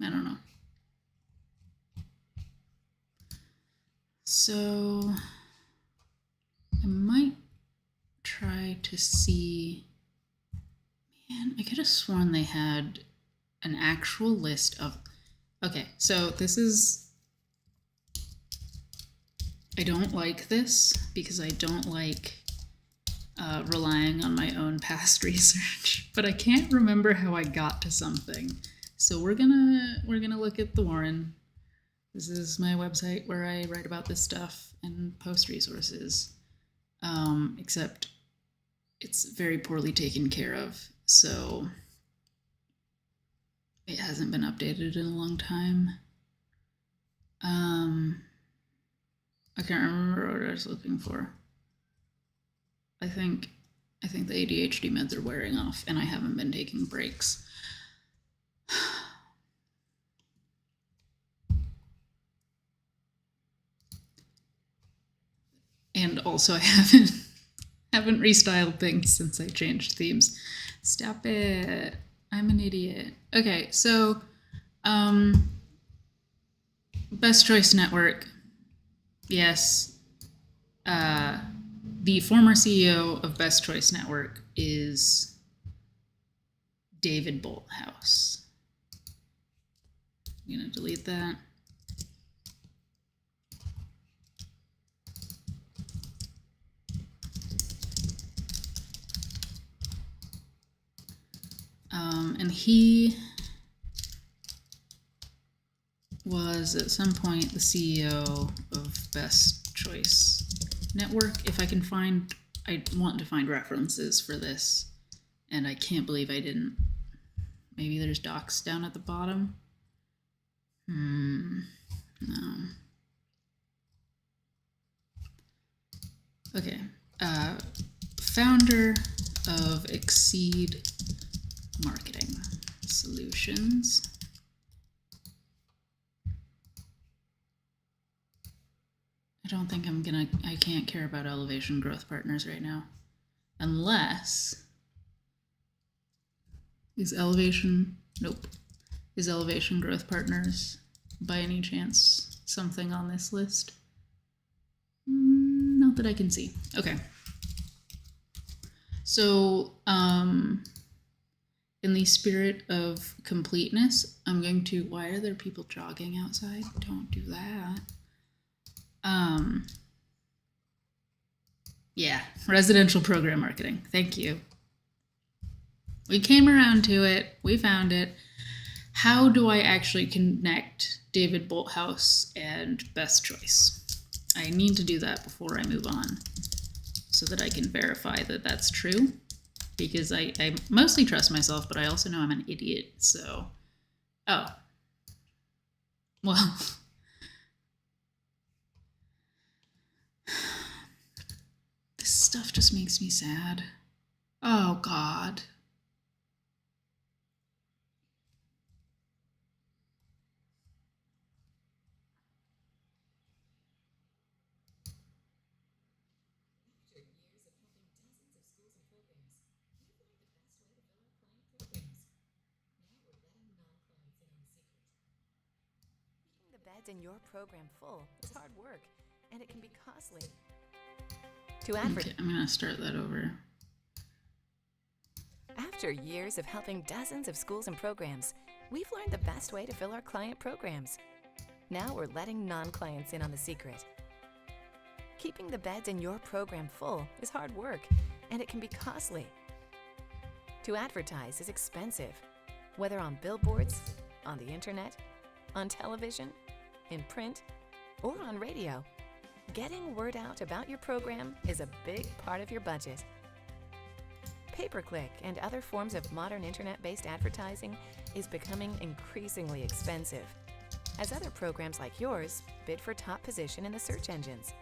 I don't know. So I might try to see. Man, I could have sworn they had an actual list of. Okay, so this is. I don't like this because I don't like relying on my own past research, but I can't remember how I got to something. So we're gonna look at the Warren. This is my website where I write about this stuff and post resources, except it's very poorly taken care of, so it hasn't been updated in a long time. I can't remember what I was looking for. I think the ADHD meds are wearing off, and I haven't been taking breaks. And also, I haven't restyled things since I changed themes. Stop it! I'm an idiot. Okay, so Best Choice Network. Yes. The former CEO of Best Choice Network is David Bolthouse. I'm going to delete that. And he was at some point the CEO of Best Choice Network. If I can find, I want to find references for this, and I can't believe I didn't. Maybe there's docs down at the bottom. No. Okay. Founder of Exceed Marketing Solutions. I don't think I can't care about Elevation Growth Partners right now. Unless, is Elevation Growth Partners by any chance something on this list? Not that I can see. Okay. So, in the spirit of completeness, I'm going to, why are there people jogging outside? Don't do that. Yeah, residential program marketing. Thank you. We came around to it. We found it. How do I actually connect David Bolthouse and Best Choice? I need to do that before I move on so that I can verify that that's true, because I mostly trust myself, but I also know I'm an idiot, so... Oh. Well... This stuff just makes me sad. Oh, God. Keeping the beds in your program full is hard work, and it can be costly. Okay, I'm gonna start that over. After years of helping dozens of schools and programs, we've learned the best way to fill our client programs. Now we're letting non-clients in on the secret. Keeping the beds in your program full is hard work, and it can be costly. To advertise is expensive, whether on billboards, on the internet, on television, in print, or on radio. Getting word out about your program is a big part of your budget. Pay-per-click and other forms of modern internet-based advertising is becoming increasingly expensive, as other programs like yours bid for top position in the search engines.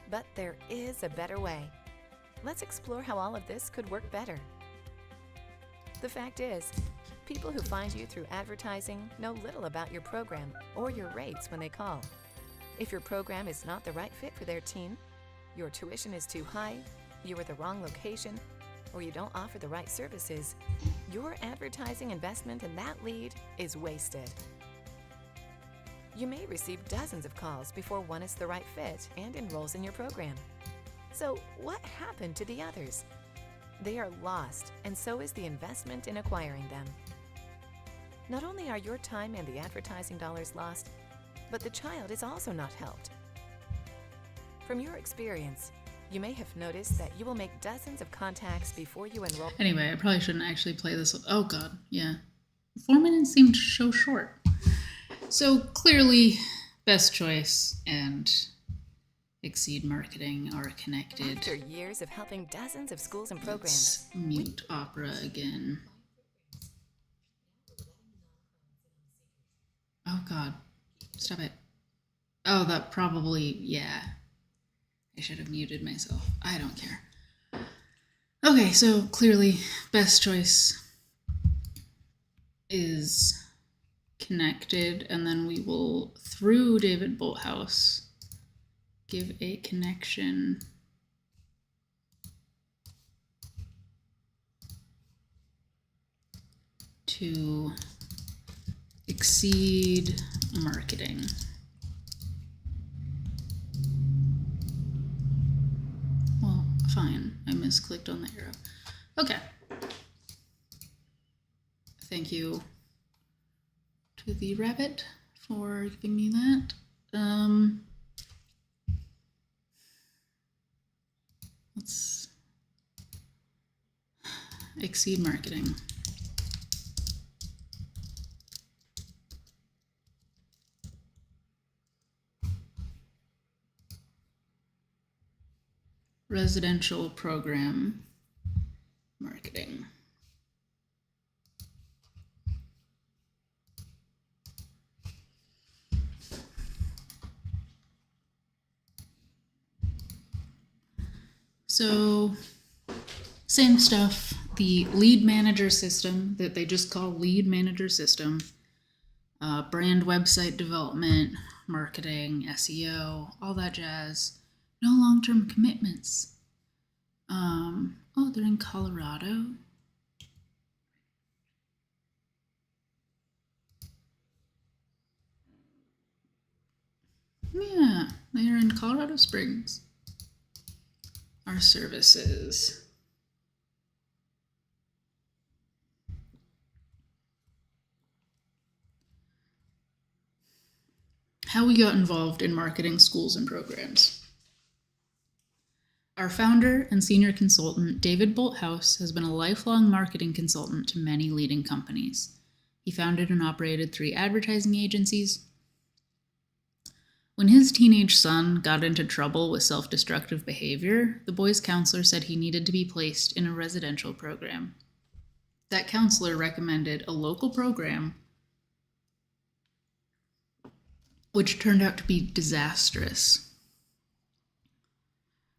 But there is a better way. Let's explore how all of this could work better. The fact is, people who find you through advertising know little about your program or your rates when they call. If your program is not the right fit for their team, your tuition is too high, you are the wrong location, or you don't offer the right services, your advertising investment in that lead is wasted. You may receive dozens of calls before one is the right fit and enrolls in your program. So what happened to the others? They are lost, and so is the investment in acquiring them. Not only are your time and the advertising dollars lost, but the child is also not helped. From your experience, you may have noticed that you will make dozens of contacts before you enroll. Anyway, I probably shouldn't actually play this. Oh god, yeah. 4 minutes seemed so short. So clearly, Best Choice and Exceed Marketing are connected. After years of helping dozens of schools and programs, Let's mute Opera again. Oh god, stop it. Oh, that probably, yeah. I should have muted myself. I don't care. Okay, so clearly Best Choice is connected, and then we will, through David Bolthouse, give a connection to Exceed Marketing. Well, fine. I misclicked on the arrow. Okay. Thank you to the rabbit for giving me that. Let's Exceed Marketing. Residential program marketing. So, same stuff. The lead manager system that they just call lead manager system, brand website development, marketing, SEO, all that jazz. No long-term commitments. Oh, they're in Colorado. Yeah, they are in Colorado Springs. Our services. How we got involved in marketing schools and programs. Our founder and senior consultant, David Bolthouse, has been a lifelong marketing consultant to many leading companies. He founded and operated 3 advertising agencies. When his teenage son got into trouble with self-destructive behavior, the boy's counselor said he needed to be placed in a residential program. That counselor recommended a local program, which turned out to be disastrous.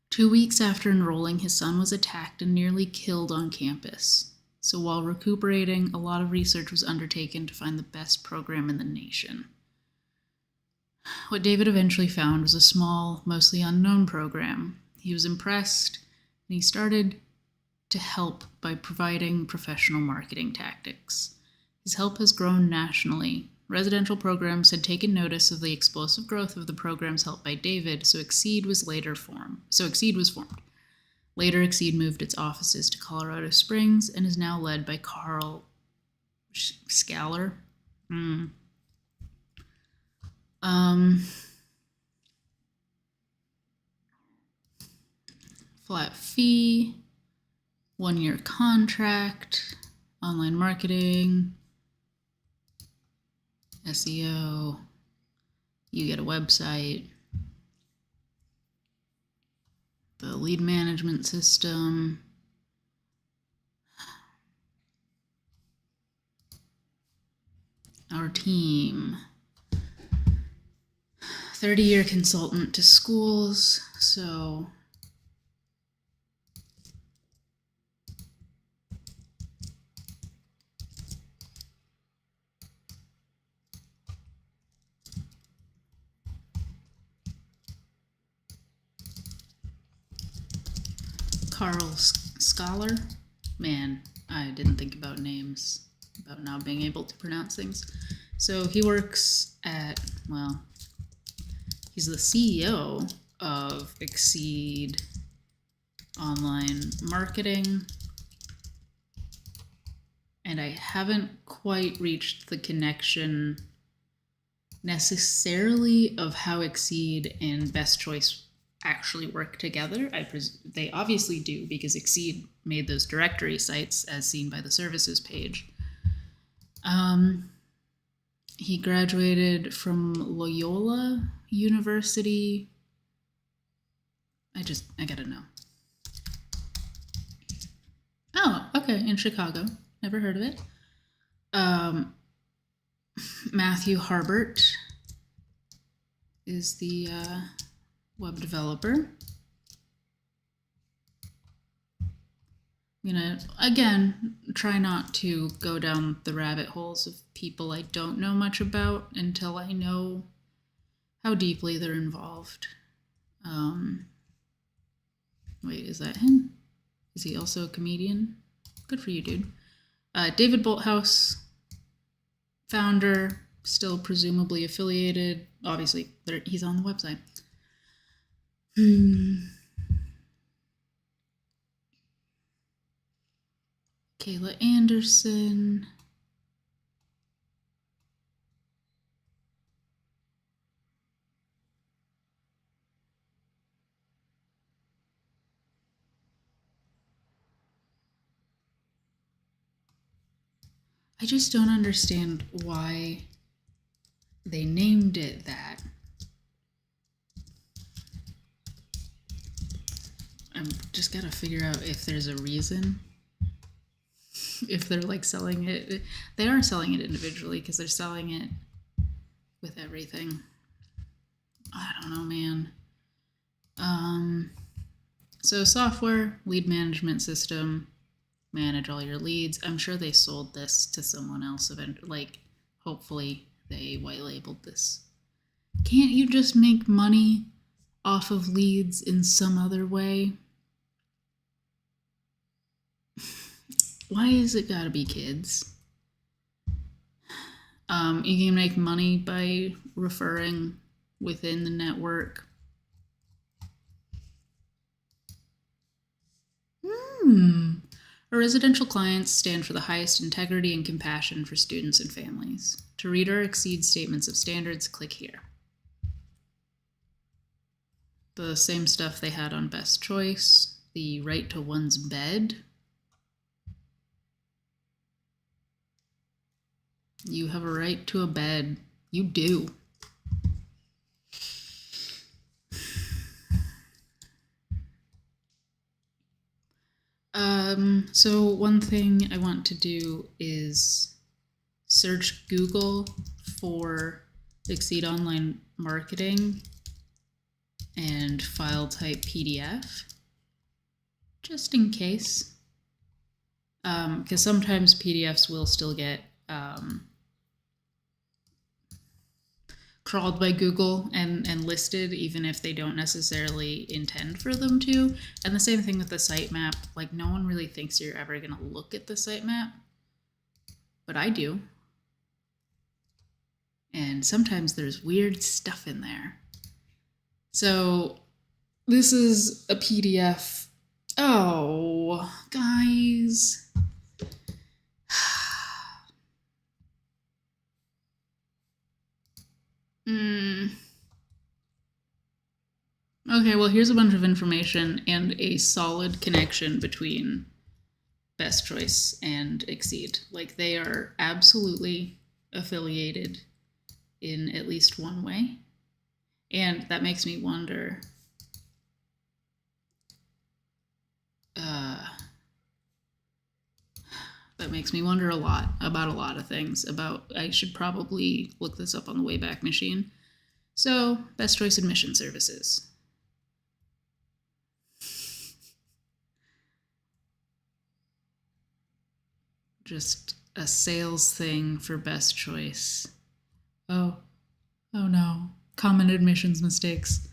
2 weeks after enrolling, his son was attacked and nearly killed on campus. So while recuperating, a lot of research was undertaken to find the best program in the nation. What David eventually found was a small, mostly unknown program. He was impressed, and he started to help by providing professional marketing tactics. His help has grown nationally. Residential programs had taken notice of the explosive growth of the programs helped by David, so Exceed was formed. Later, Exceed moved its offices to Colorado Springs and is now led by Carl Scaller. Flat fee, 1-year contract, online marketing, SEO, you get a website, the lead management system, our team, 30-year consultant to schools, so Carl Scholar. Man, I didn't think about names, about not being able to pronounce things. So he works at, well, he's the CEO of Exceed Online Marketing. And I haven't quite reached the connection necessarily of how Exceed and Best Choice actually work together. They obviously do, because Exceed made those directory sites as seen by the services page. He graduated from Loyola University. I gotta know. Oh, okay, in Chicago. Never heard of it. Matthew Harbert is the web developer. I'm gonna, again, try not to go down the rabbit holes of people I don't know much about until I know how deeply they're involved. Wait, is that him? Is he also a comedian? Good for you, dude. David Bolthouse, founder, still presumably affiliated. Obviously, he's on the website. Kayla Anderson. I just don't understand why they named it that. I'm just gotta figure out if there's a reason. If they're like selling it, they are selling it individually because they're selling it with everything. I don't know, man. So software, lead management system, manage all your leads. I'm sure they sold this to someone else eventually. Like, hopefully they white labeled this. Can't you just make money off of leads in some other way? Why is it gotta be kids? You can make money by referring within the network. Our residential clients stand for the highest integrity and compassion for students and families. To read or exceed statements of standards, click here. The same stuff they had on Best Choice, the right to one's bed. You have a right to a bed. You do. So one thing I want to do is search Google for Exceed Online Marketing and file type PDF, just in case. Because sometimes PDFs will still get crawled by Google and listed, even if they don't necessarily intend for them to. And the same thing with the sitemap. Like, no one really thinks you're ever going to look at the sitemap, but I do. And sometimes there's weird stuff in there. So this is a PDF. Oh, guys. Okay, well, here's a bunch of information and a solid connection between Best Choice and Exceed. Like, they are absolutely affiliated in at least one way. And that makes me wonder, a lot about a lot of things. I should probably look this up on the Wayback Machine. So, Best Choice Admission Services. Just a sales thing for Best Choice. Oh no. Common admissions mistakes.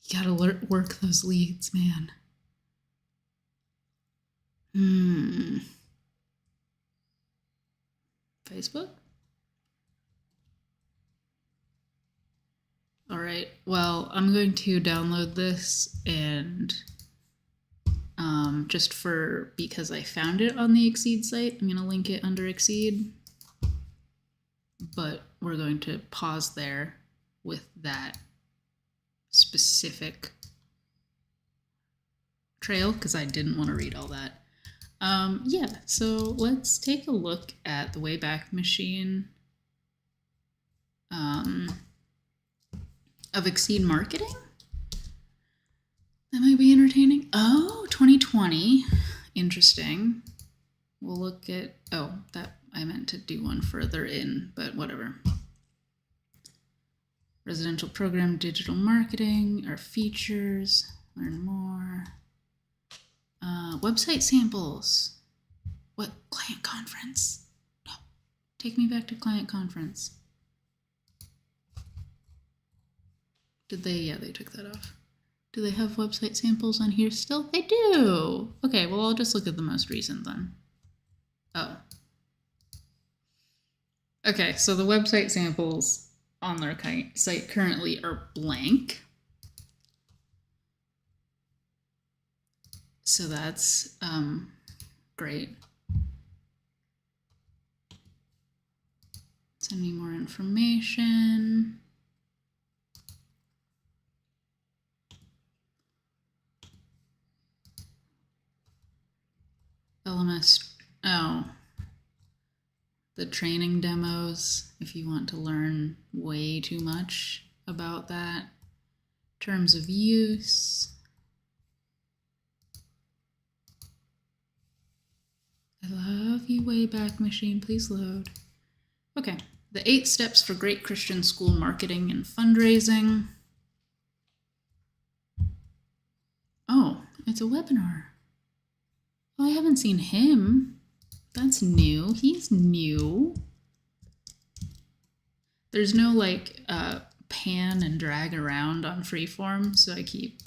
You gotta work those leads, man. Facebook? All right, well, I'm going to download this and just because I found it on the Exceed site, I'm going to link it under Exceed. But we're going to pause there with that specific trail because I didn't want to read all that. Yeah, so let's take a look at the Wayback Machine of Exceed Marketing. That might be entertaining. Oh, 2020. Interesting. We'll look at, that I meant to do one further in, but whatever. Residential program, digital marketing, our features, learn more. Website samples. What? Client conference? No. Take me back to client conference. Did they? Yeah, they took that off. Do they have website samples on here still? They do. Okay, well, I'll just look at the most recent then. Oh. Okay, so the website samples on their site currently are blank. So that's great. Send me more information. LMS, the training demos, if you want to learn way too much about that. Terms of use. I love you, Wayback Machine, please load. Okay, the 8 steps for great Christian school marketing and fundraising. Oh, it's a webinar. Oh, I haven't seen him. That's new. He's new. There's no like pan and drag around on freeform, so I keep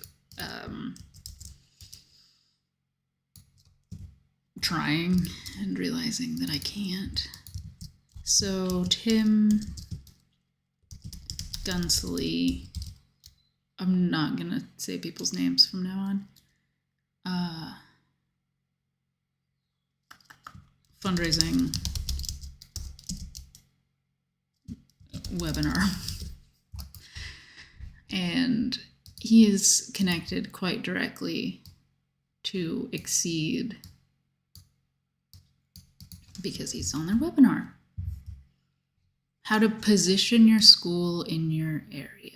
trying and realizing that I can't. So Tim Gunsley, I'm not gonna say people's names from now on. Fundraising webinar. And he is connected quite directly to Exceed because he's on their webinar. How to position your school in your area.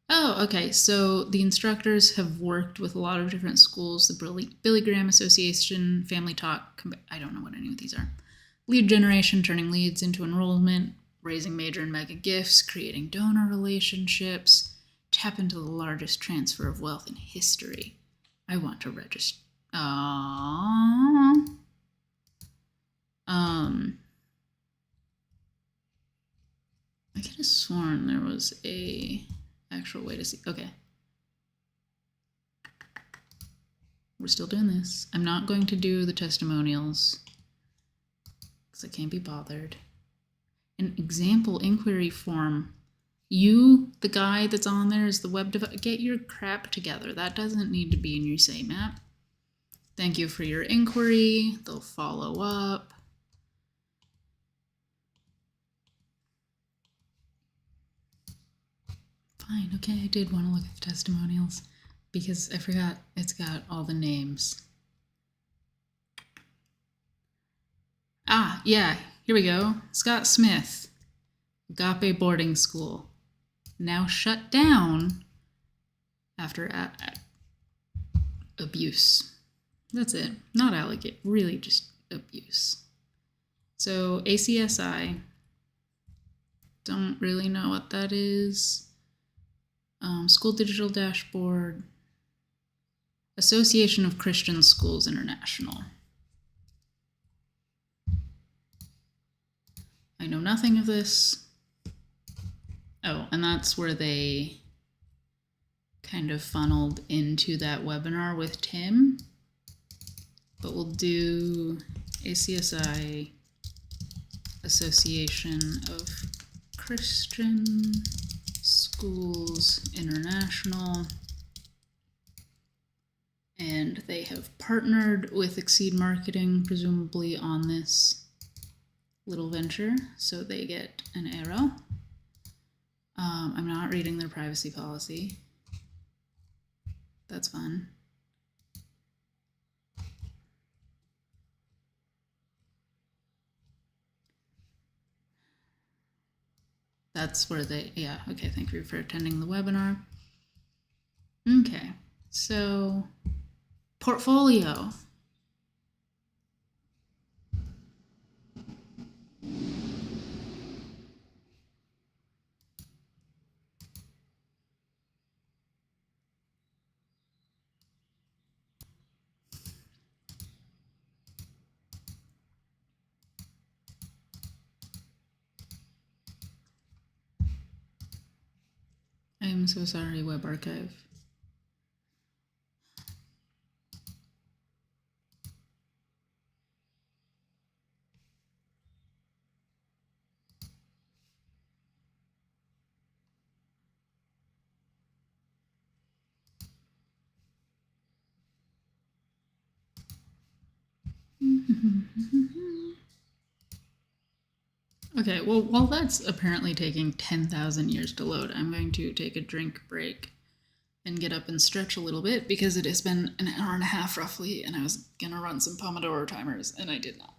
Oh, okay. So the instructors have worked with a lot of different schools, the Billy Graham Association, Family Talk, I don't know what any of these are. Lead generation, turning leads into enrollment, raising major and mega gifts, creating donor relationships, tap into the largest transfer of wealth in history. I want to register. I could have sworn there was a actual way to see. Okay. We're still doing this. I'm not going to do the testimonials because I can't be bothered. An example inquiry form. You, the guy that's on there, is the web developer. Get your crap together. That doesn't need to be in your sitemap. Thank you for your inquiry. They'll follow up. Fine, okay, I did want to look at the testimonials because I forgot it's got all the names. Ah, yeah, here we go. Scott Smith, Agape Boarding School, now shut down after abuse. That's it. Not allegate, really just abuse. So ACSI, don't really know what that is. School Digital Dashboard, Association of Christian Schools International. I know nothing of this. Oh, and that's where they kind of funneled into that webinar with Tim. but we'll do ACSI, Association of Christian Schools International, and they have partnered with Exceed Marketing, presumably on this little venture, so they get an arrow. I'm not reading their privacy policy. That's fun. That's where they, yeah, okay, thank you for attending the webinar. Okay, so portfolio. I am so sorry, Web Archive. Okay, well, while that's apparently taking 10,000 years to load, I'm going to take a drink break and get up and stretch a little bit because it has been an hour and a half roughly, and I was gonna run some Pomodoro timers, and I did not.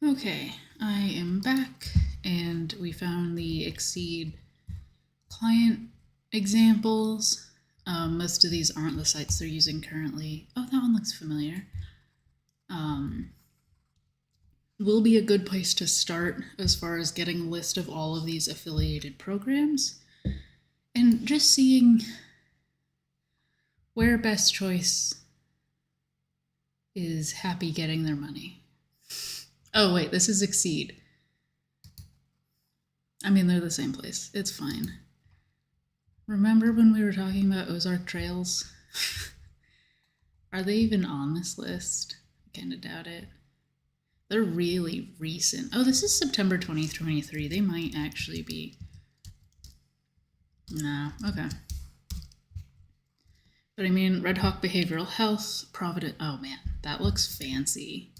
Okay, I am back, and we found the Exceed client examples. Most of these aren't the sites they're using currently. Oh, that one looks familiar. Will be a good place to start as far as getting a list of all of these affiliated programs and just seeing where Best Choice is happy getting their money. Oh, wait, this is Exceed. I mean, they're the same place. It's fine. Remember when we were talking about Ozark Trails? Are they even on this list? I kind of doubt it. They're really recent. Oh, this is September 2023. They might actually be. No, okay. But I mean, Red Hawk Behavioral Health, Provident. Oh man, that looks fancy.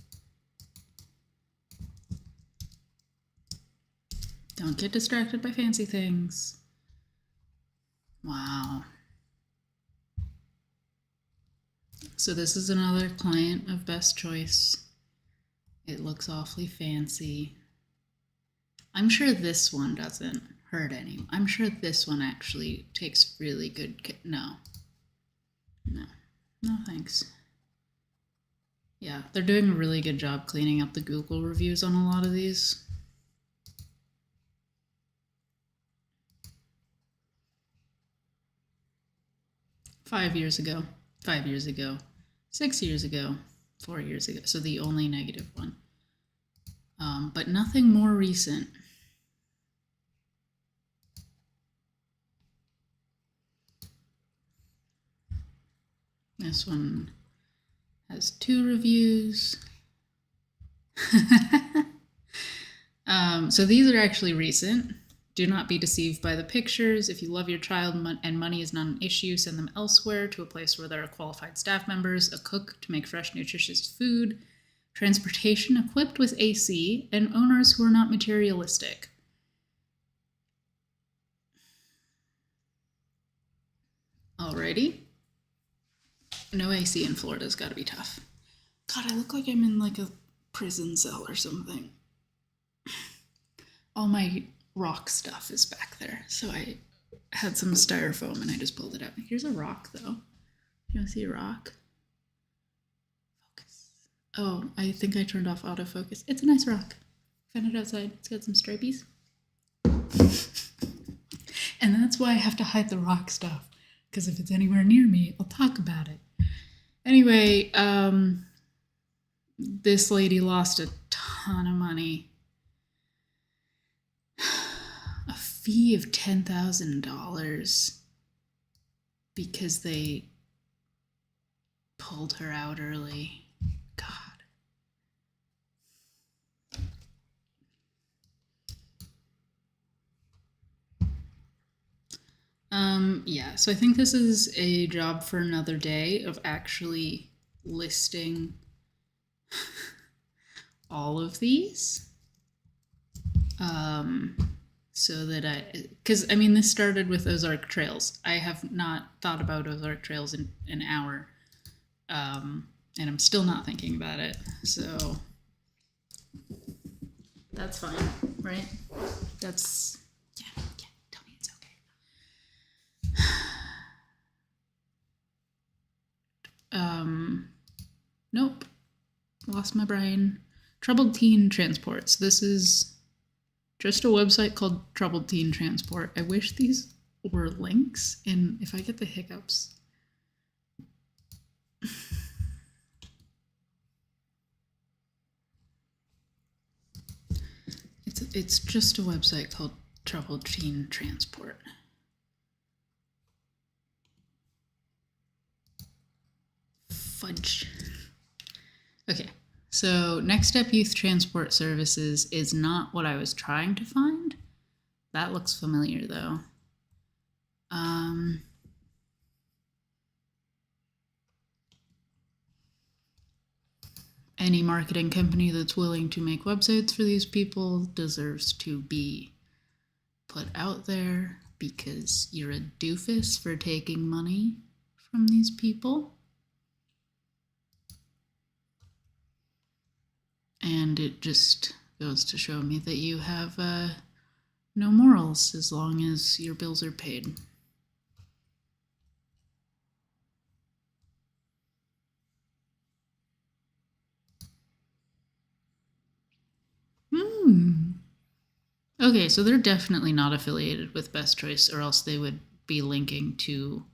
Don't get distracted by fancy things. Wow. So this is another client of Best Choice. It looks awfully fancy. I'm sure this one doesn't hurt anyone. I'm sure this one actually takes really good care. No, thanks. Yeah, they're doing a really good job cleaning up the Google reviews on a lot of these. Five years ago, 6 years ago, 4 years ago. So the only negative one. But nothing more recent. This one has 2 reviews. So these are actually recent. Do not be deceived by the pictures. If you love your child and money is not an issue, send them elsewhere to a place where there are qualified staff members, a cook to make fresh, nutritious food, transportation equipped with AC, and owners who are not materialistic. Alrighty. No AC in Florida's gotta be tough. God, I look like I'm in like a prison cell or something. All my rock stuff is back there. So I had some styrofoam and I just pulled it out. Here's a rock though. You wanna see a rock? Focus. Oh, I think I turned off autofocus. It's a nice rock. Found it outside. It's got some stripies. And that's why I have to hide the rock stuff. Because if it's anywhere near me, I'll talk about it. Anyway, this lady lost a ton of money. A fee of $10,000 because they pulled her out early. God. Yeah, so I think this is a job for another day of actually listing all of these. So that because I mean, this started with Ozark Trails. I have not thought about Ozark Trails in an hour. And I'm still not thinking about it. So that's fine, right? That's, yeah, tell me it's okay. Nope. Lost my brain. Troubled Teen Transports. This is just a website called Troubled Teen Transport. I wish these were links, and if I get the hiccups. It's just a website called Troubled Teen Transport. Fudge. Okay, so Next Step Youth Transport Services is not what I was trying to find. That looks familiar though. Any marketing company that's willing to make websites for these people deserves to be put out there because you're a doofus for taking money from these people. And it just goes to show me that you have no morals as long as your bills are paid. Okay, so they're definitely not affiliated with Best Choice, or else they would be linking to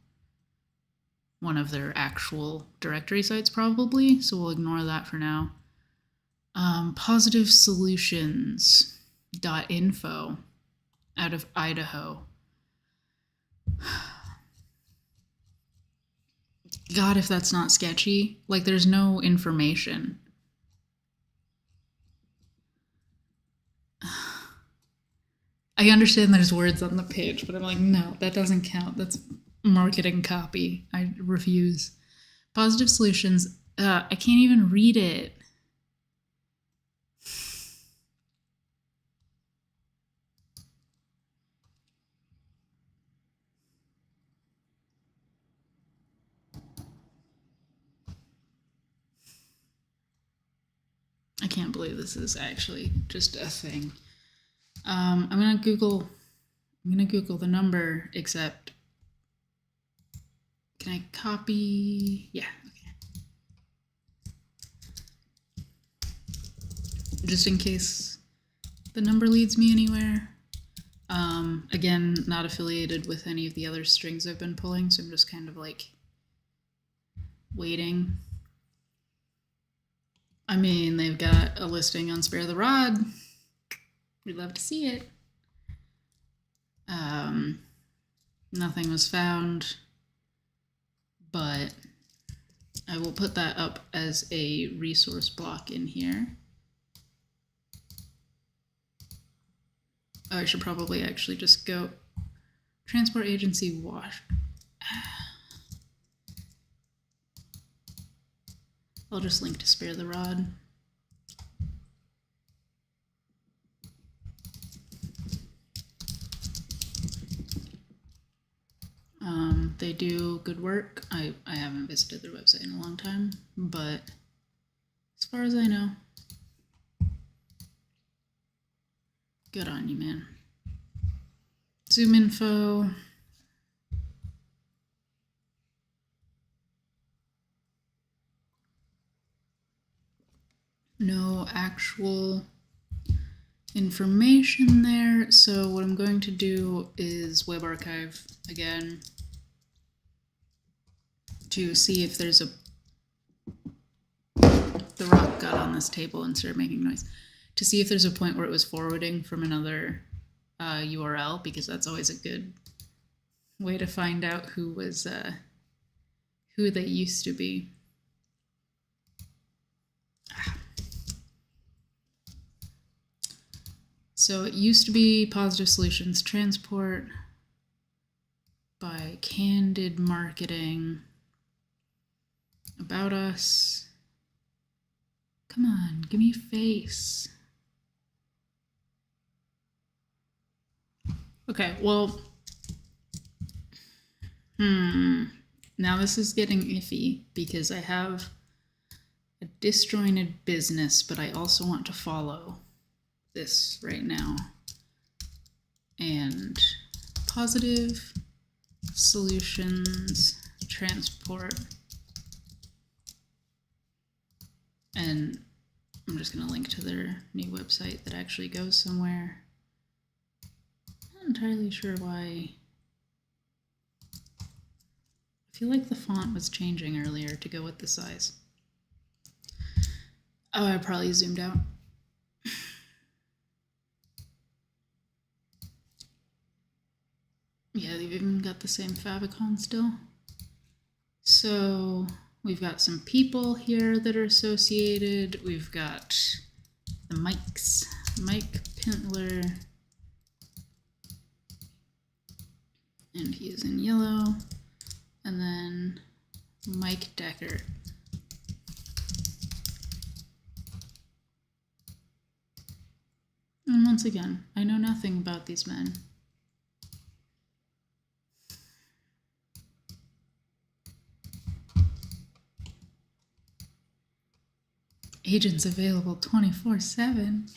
one of their actual directory sites, probably. So we'll ignore that for now. Positive Solutions.info out of Idaho. God, if that's not sketchy. Like, there's no information. I understand there's words on the page, but I'm like, no, that doesn't count. That's marketing copy. I refuse. Positive Solutions. I can't even read it. I can't believe this is actually just a thing. I'm gonna Google the number, except can I copy? Yeah, okay. Just in case the number leads me anywhere. Again, not affiliated with any of the other strings I've been pulling, so I'm just kind of like waiting. I mean, they've got a listing on Spare the Rod. We'd love to see it. Nothing was found, but I will put that up as a resource block in here. Oh, I should probably actually just go transport agency wash. I'll just link to Spare the Rod. They do good work. I haven't visited their website in a long time, but as far as I know, good on you, man. Zoom info. No actual information there. So what I'm going to do is web archive again to see if there's a... The rock got on this table and started making noise. To see if there's a point where it was forwarding from another URL, because that's always a good way to find out who was who they used to be. So it used to be Positive Solutions Transport by Candid Marketing. About Us. Come on, give me a face. Okay, well, now this is getting iffy because I have a disjointed business, but I also want to follow this right now. And Positive Solutions Transport. And I'm just going to link to their new website that actually goes somewhere. Not entirely sure why. I feel like the font was changing earlier to go with the size. Oh, I probably zoomed out. Yeah, they've even got the same favicon still. So we've got some people here that are associated. We've got the Mikes. Mike Pintler. And he is in yellow. And then Mike Decker. And once again, I know nothing about these men. Agents available 24/7.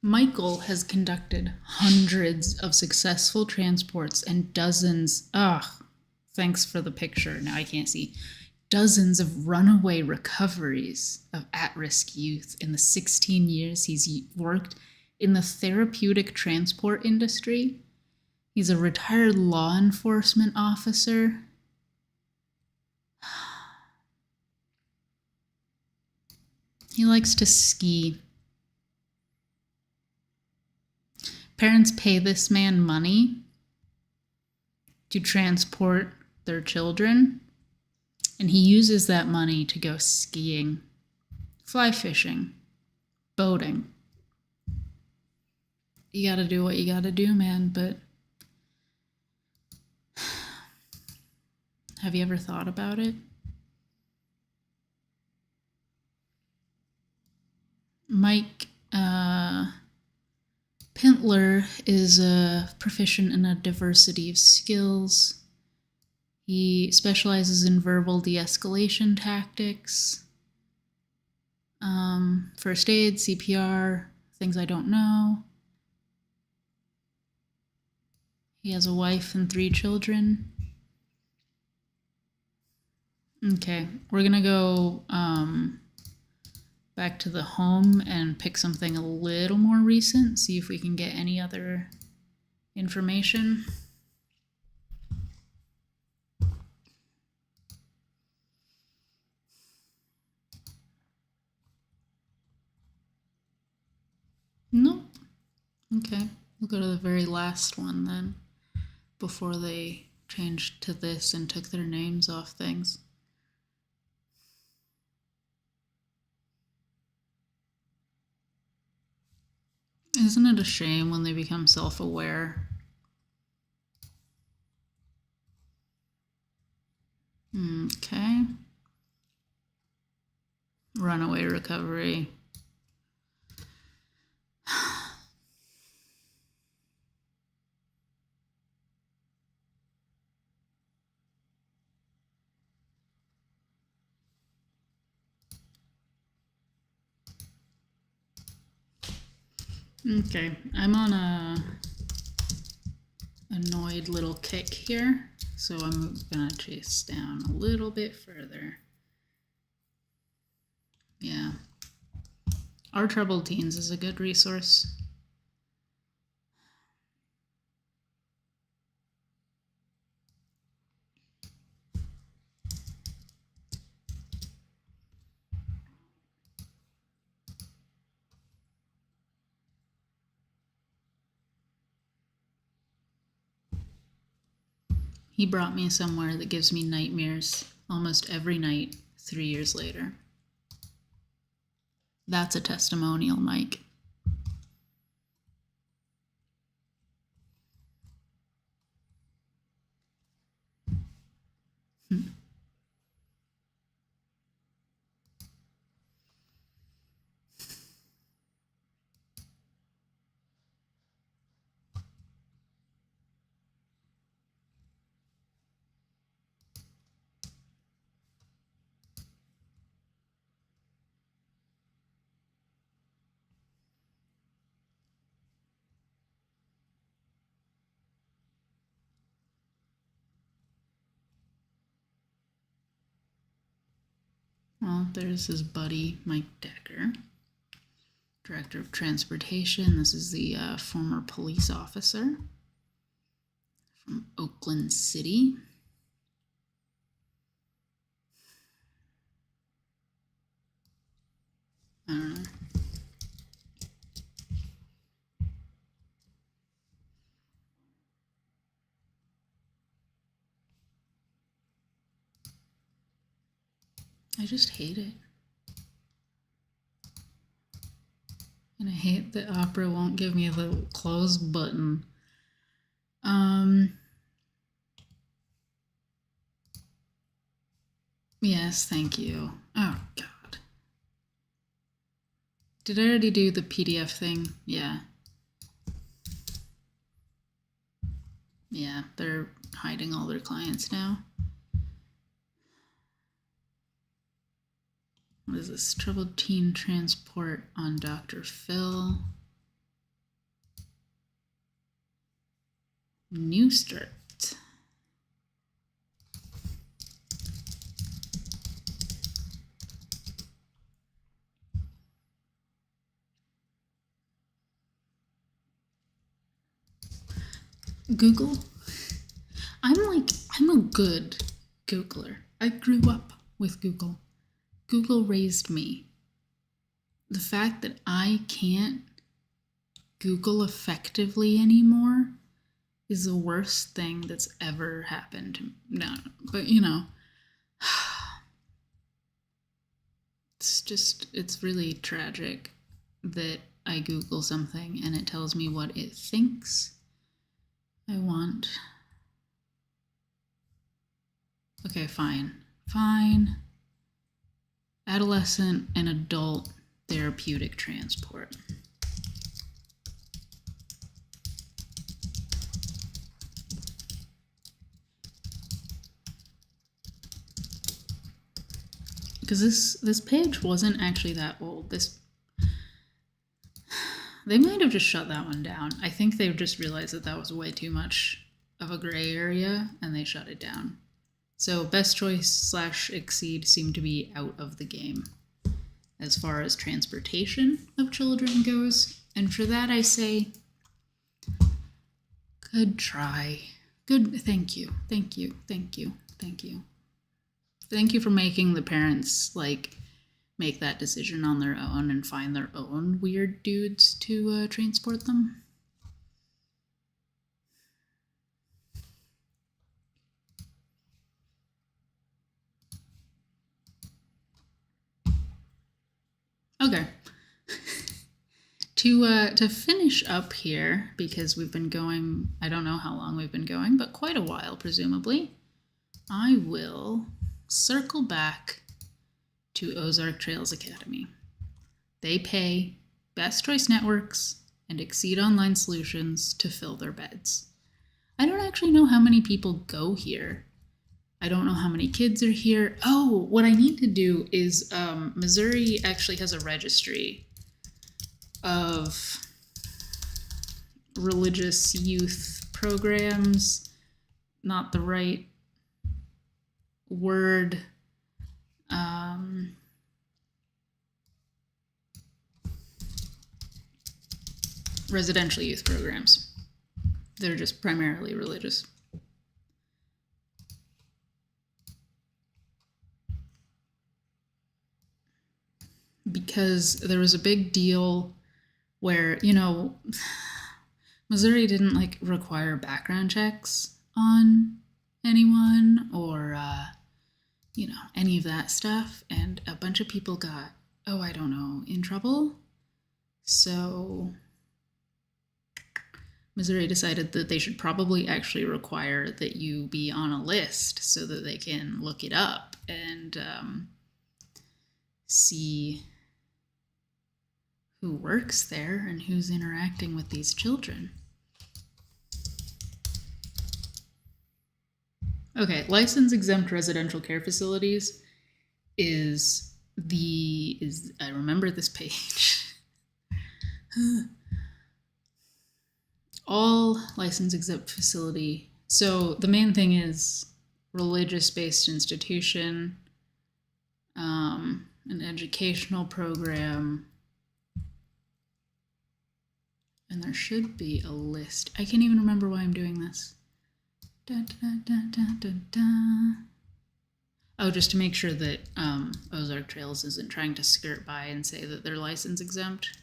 Michael has conducted hundreds of successful transports and dozens, thanks for the picture, now I can't see, dozens of runaway recoveries of at-risk youth in the 16 years he's worked in the therapeutic transport industry. He's a retired law enforcement officer. He likes to ski. Parents pay this man money to transport their children, and he uses that money to go skiing, fly fishing, boating. You gotta do what you gotta do, man, but have you ever thought about it? Mike Pintler is proficient in a diversity of skills. He specializes in verbal de-escalation tactics, first aid, CPR, things I don't know. He has a wife and 3 children. Okay, we're gonna go back to the home and pick something a little more recent, see if we can get any other information. Nope. Okay, we'll go to the very last one then, before they changed to this and took their names off things. Isn't it a shame when they become self-aware? Okay. Runaway recovery. Okay, I'm on a annoyed little kick here, so I'm gonna chase down a little bit further. Yeah. Our Troubled Teens is a good resource. He brought me somewhere that gives me nightmares almost every night 3 years later. That's a testimonial, Mike. Well, there's his buddy, Mike Decker, Director of Transportation. This is the former police officer from Oakland City. I don't know. I just hate it. And I hate that Opera won't give me the close button. Yes, thank you. Oh, God. Did I already do the PDF thing? Yeah. Yeah, they're hiding all their clients now. What is this? Troubled Teen Transport on Dr. Phil. New start. Google. I'm a good Googler. I grew up with Google. Google raised me. The fact that I can't Google effectively anymore is the worst thing that's ever happened to me. No, but it's really tragic that I Google something and it tells me what it thinks I want. Okay, fine. Adolescent and adult therapeutic transport. Because this page wasn't actually that old. They might have just shut that one down. I think they just realized that was way too much of a gray area and they shut it down. So best choice / exceed seem to be out of the game as far as transportation of children goes. And for that I say, good try. Good, thank you. Thank you for making the parents make that decision on their own and find their own weird dudes to transport them. Okay. To finish up here, because we've been going, I don't know how long we've been going, but quite a while, presumably, I will circle back to Ozark Trails Academy. They pay Best Choice Networks and Exceed Online Solutions to fill their beds. I don't actually know how many people go here. I don't know how many kids are here. Oh, what I need to do is Missouri actually has a registry of religious youth programs. Not the right word. Residential youth programs. They're just primarily religious. Because there was a big deal where, Missouri didn't require background checks on anyone or, any of that stuff. And a bunch of people got, in trouble. So Missouri decided that they should probably actually require that you be on a list so that they can look it up and see who works there and who's interacting with these children. Okay, license-exempt residential care facilities is I remember this page. All license-exempt facility. So the main thing is religious-based institution, an educational program, and there should be a list. I can't even remember why I'm doing this. Oh, just to make sure that Ozark Trails isn't trying to skirt by and say that they're license exempt.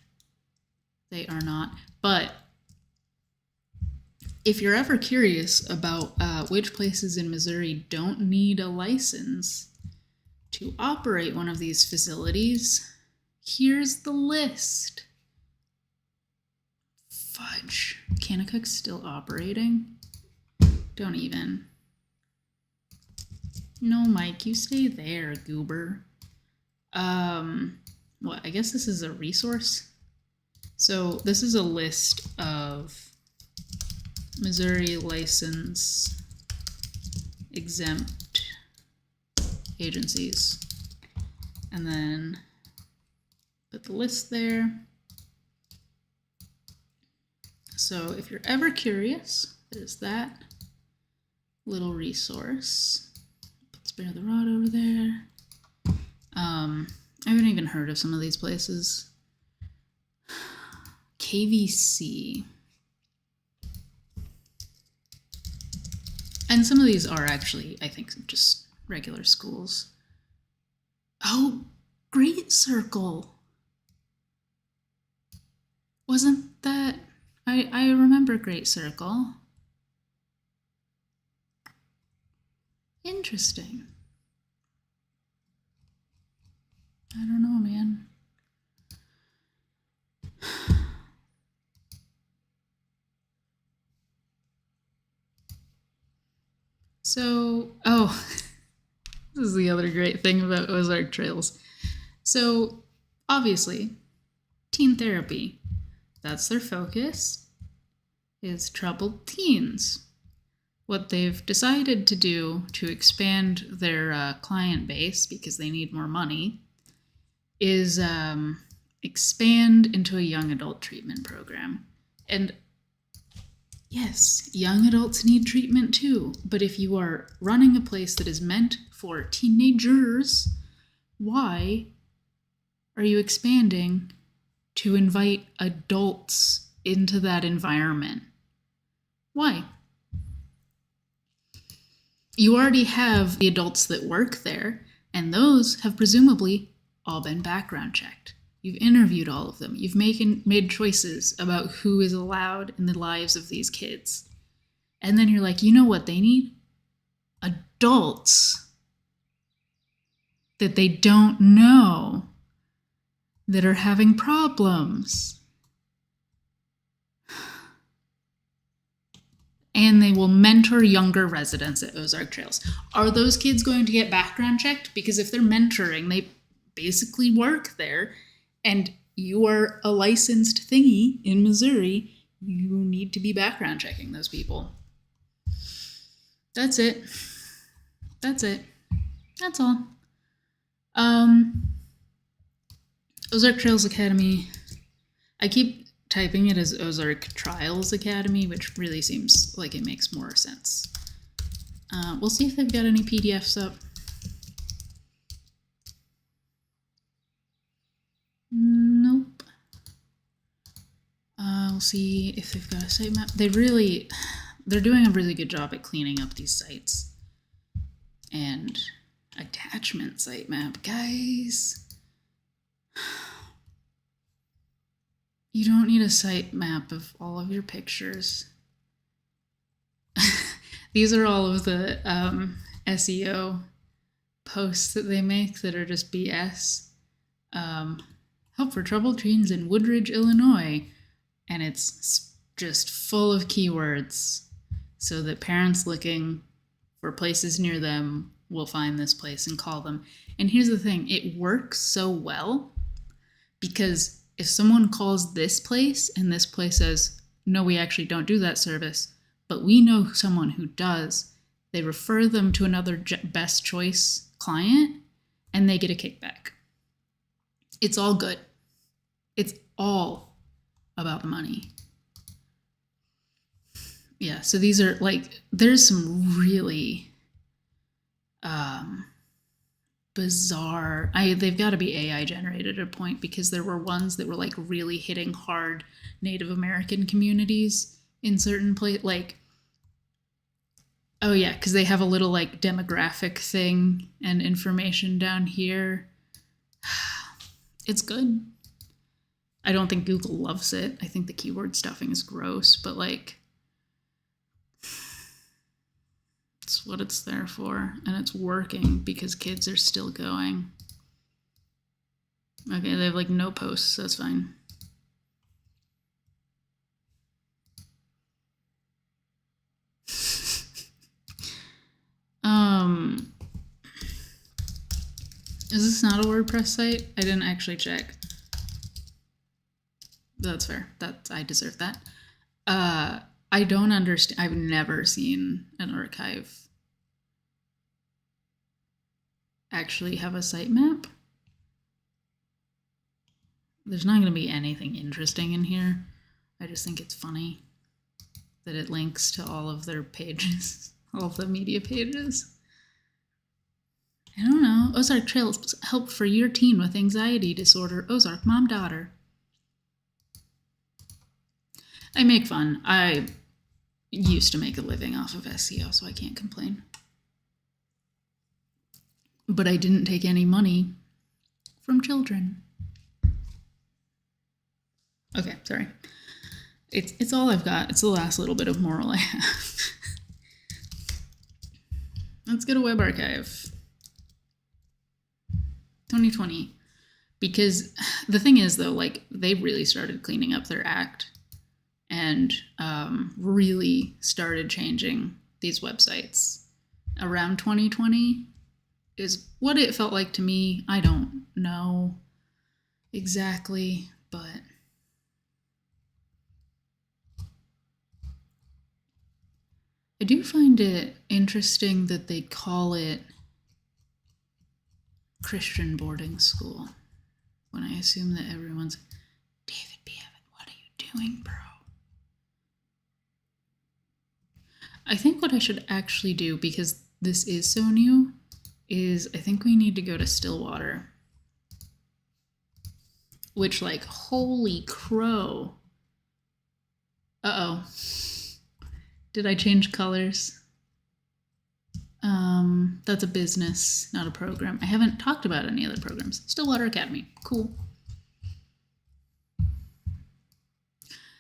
They are not. But if you're ever curious about which places in Missouri don't need a license to operate one of these facilities, here's the list. Fudge. Kanakuk's still operating? Don't even. No, Mike, you stay there, goober. What? I guess this is a resource. So this is a list of Missouri license exempt agencies. And then put the list there. So if you're ever curious, there's that little resource. Spare the Rod over there. I haven't even heard of some of these places. KVC. And some of these are actually, I think, just regular schools. Oh, Great Circle. Wasn't that... I remember Great Circle. Interesting. I don't know, man. So, oh, this is the other great thing about Ozark Trails. So, obviously, teen therapy, that's their focus, is troubled teens. What they've decided to do to expand their client base, because they need more money, is expand into a young adult treatment program. And yes, young adults need treatment too, but if you are running a place that is meant for teenagers, why are you expanding to invite adults into that environment? Why? You already have the adults that work there, and those have presumably all been background checked. You've interviewed all of them. You've made choices about who is allowed in the lives of these kids. And then you're like, you know what they need? Adults that they don't know that are having problems. And they will mentor younger residents at Ozark Trails. Are those kids going to get background checked? Because if they're mentoring, they basically work there, and you are a licensed thingy in Missouri, you need to be background checking those people. That's it. That's it. That's all. Ozark Trails Academy. I keep typing it as Ozark Trials Academy, which really seems like it makes more sense. We'll see if they've got any PDFs up. Nope. We'll see if they've got a sitemap. They're doing a really good job at cleaning up these sites. And attachment sitemap, guys. You don't need a sitemap of all of your pictures. These are all of the SEO posts that they make that are just BS. Help for troubled teens in Woodridge, Illinois. And it's just full of keywords so that parents looking for places near them will find this place and call them. And here's the thing, it works so well because if someone calls this place and this place says, no, we actually don't do that service, but we know someone who does, they refer them to another best choice client and they get a kickback. It's all good. It's all about the money. Yeah, so these are like, there's some really bizarre, they've got to be AI generated at a point, because there were ones that were like really hitting hard Native American communities in certain places, like, oh yeah, because they have a little like demographic thing and information down here. It's good. I don't think Google loves it. I think the keyword stuffing is gross, but like, it's what it's there for, and it's working because kids are still going. Okay, they have like no posts, that's fine. Is this not a WordPress site? I didn't actually check. That's fair. I deserve that. I don't understand. I've never seen an archive actually have a sitemap. There's not going to be anything interesting in here. I just think it's funny that it links to all of their pages, all of the media pages. I don't know. Ozark Trails, help for your teen with anxiety disorder. Ozark mom-daughter. I make fun. used to make a living off of SEO, so I can't complain. But I didn't take any money from children. Okay, sorry. It's all I've got. It's the last little bit of moral I have. Let's get a web archive. 2020. Because the thing is, though, like, they really started cleaning up their act and really started changing these websites around 2020 is what it felt like to me. I don't know exactly, but I do find it interesting that they call it Christian boarding school when I assume that everyone's, David B. Evan, what are you doing, bro? I think what I should actually do, because this is so new, is I think we need to go to Stillwater. Which, like, holy crow. Uh-oh. Did I change colors? That's a business, not a program. I haven't talked about any other programs. Stillwater Academy. Cool.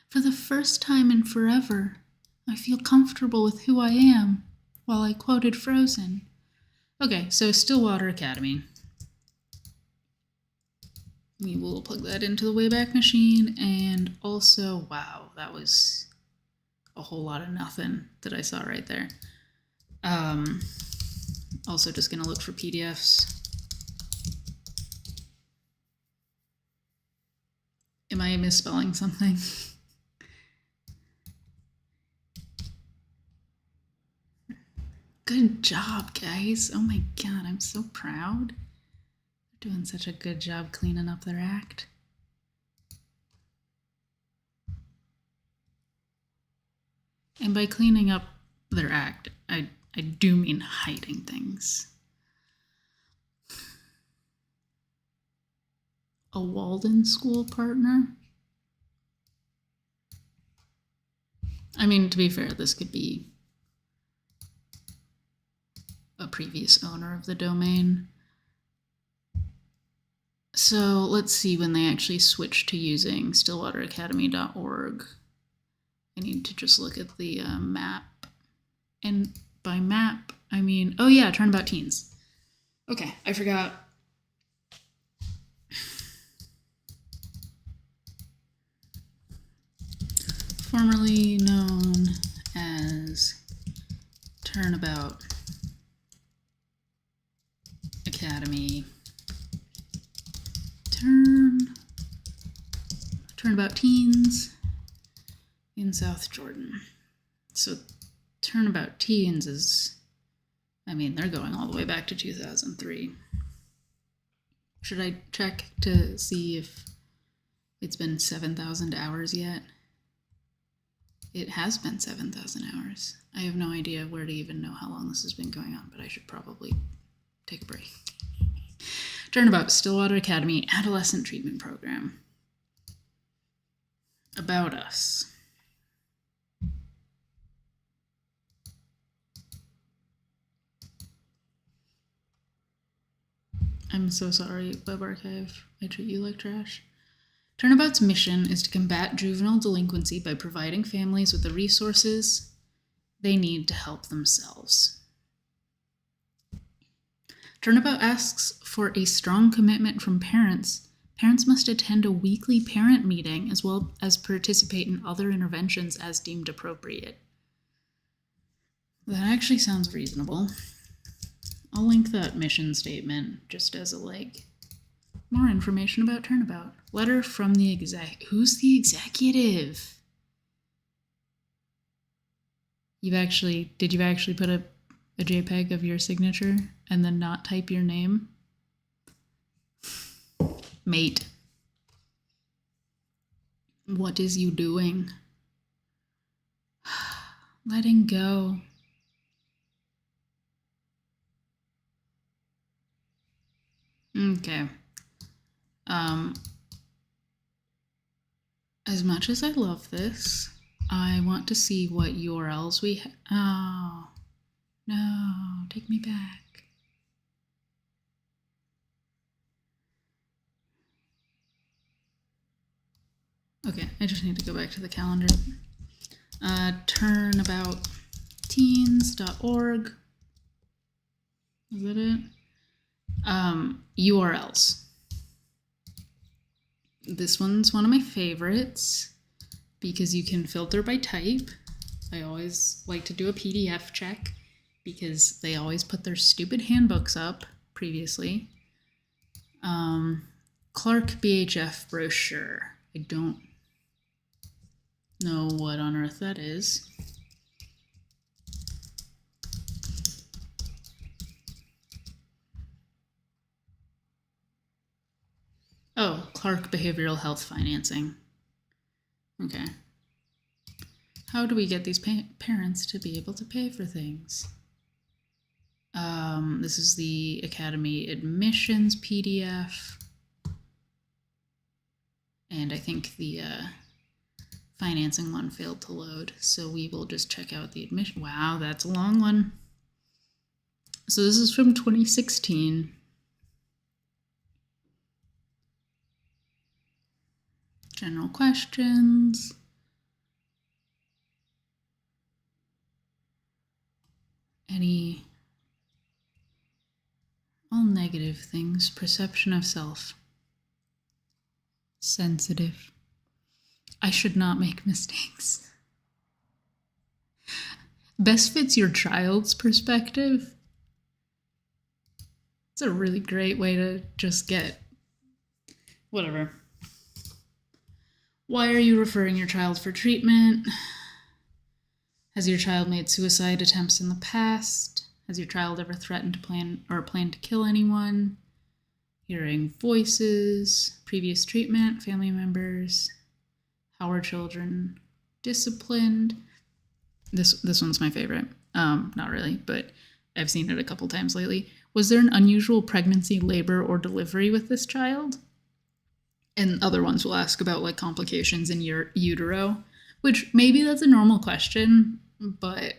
For the first time in forever, I feel comfortable with who I am while I quoted Frozen. Okay, so Stillwater Academy. We will plug that into the Wayback Machine, and also, wow, that was a whole lot of nothing that I saw right there. Also just gonna look for PDFs. Am I misspelling something? Good job, guys. Oh my god, I'm so proud. They're doing such a good job cleaning up their act. And by cleaning up their act, I do mean hiding things. A Walden School partner? I mean, to be fair, this could be a previous owner of the domain. So let's see when they actually switched to using stillwateracademy.org. I need to just look at the map. And by map, I mean, oh yeah, Turnabout Teens. Okay, I forgot. Formerly known as Turnabout Academy. Turnabout Teens in South Jordan. So Turnabout Teens is, I mean, they're going all the way back to 2003. Should I check to see if it's been 7,000 hours yet? It has been 7,000 hours. I have no idea where to even know how long this has been going on, but I should probably take a break. Turnabout Stillwater Academy Adolescent Treatment Program. About us. I'm so sorry, Web Archive. I treat you like trash. Turnabout's mission is to combat juvenile delinquency by providing families with the resources they need to help themselves. Turnabout asks for a strong commitment from parents. Parents must attend a weekly parent meeting as well as participate in other interventions as deemed appropriate. That actually sounds reasonable. I'll link that mission statement just as a more information about Turnabout. Letter from the who's the executive? Did you actually put a JPEG of your signature and then not type your name? Mate. What is you doing? Letting go. Okay. As much as I love this, I want to see what URLs we have. Oh, no, take me back. Okay, I just need to go back to the calendar. Turnaboutteens.org. Is that it? URLs. This one's one of my favorites because you can filter by type. I always like to do a PDF check because they always put their stupid handbooks up previously. Clark BHF brochure. I don't know what on earth that is. Oh, Clark Behavioral Health Financing. Okay. How do we get these parents to be able to pay for things? This is the Academy admissions PDF. And I think the financing one failed to load. So we will just check out the admission. Wow, that's a long one. So this is from 2016. General questions. All negative things. Perception of self. Sensitive. I should not make mistakes. Best fits your child's perspective. It's a really great way to just get whatever. Why are you referring your child for treatment? Has your child made suicide attempts in the past? Has your child ever threatened to plan to kill anyone? Hearing voices, previous treatment, family members. How are children disciplined? This one's my favorite. Not really, but I've seen it a couple times lately. Was there an unusual pregnancy, labor, or delivery with this child? And other ones will ask about like complications in your utero, which maybe that's a normal question, but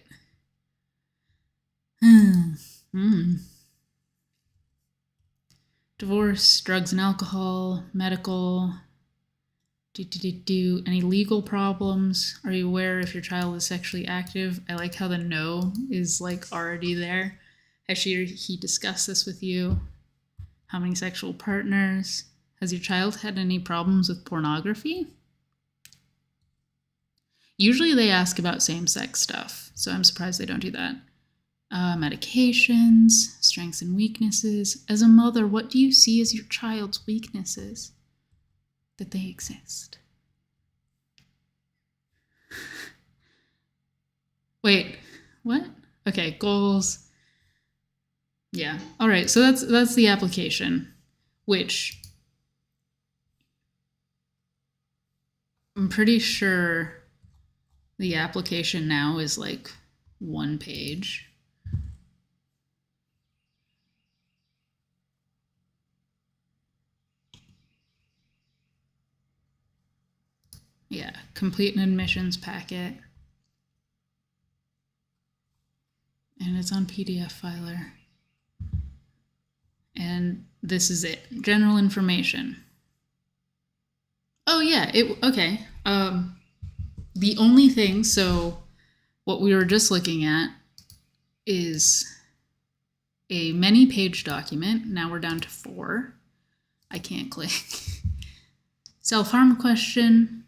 divorce, drugs and alcohol, medical. Any legal problems? Are you aware if your child is sexually active? I like how the no is like already there. Has she or he discussed this with you? How many sexual partners? Has your child had any problems with pornography? Usually they ask about same-sex stuff, so I'm surprised they don't do that. Medications, strengths and weaknesses. As a mother, what do you see as your child's weaknesses? That they exist. Wait, what? Okay, goals. Yeah. All right. So that's the application, which I'm pretty sure the application now is like 1 page. Yeah, complete an admissions packet. And it's on PDF filer. And this is it. General information. Oh yeah, okay. The only thing, so what we were just looking at is a many page document. Now we're down to 4. I can't click. Self-harm question.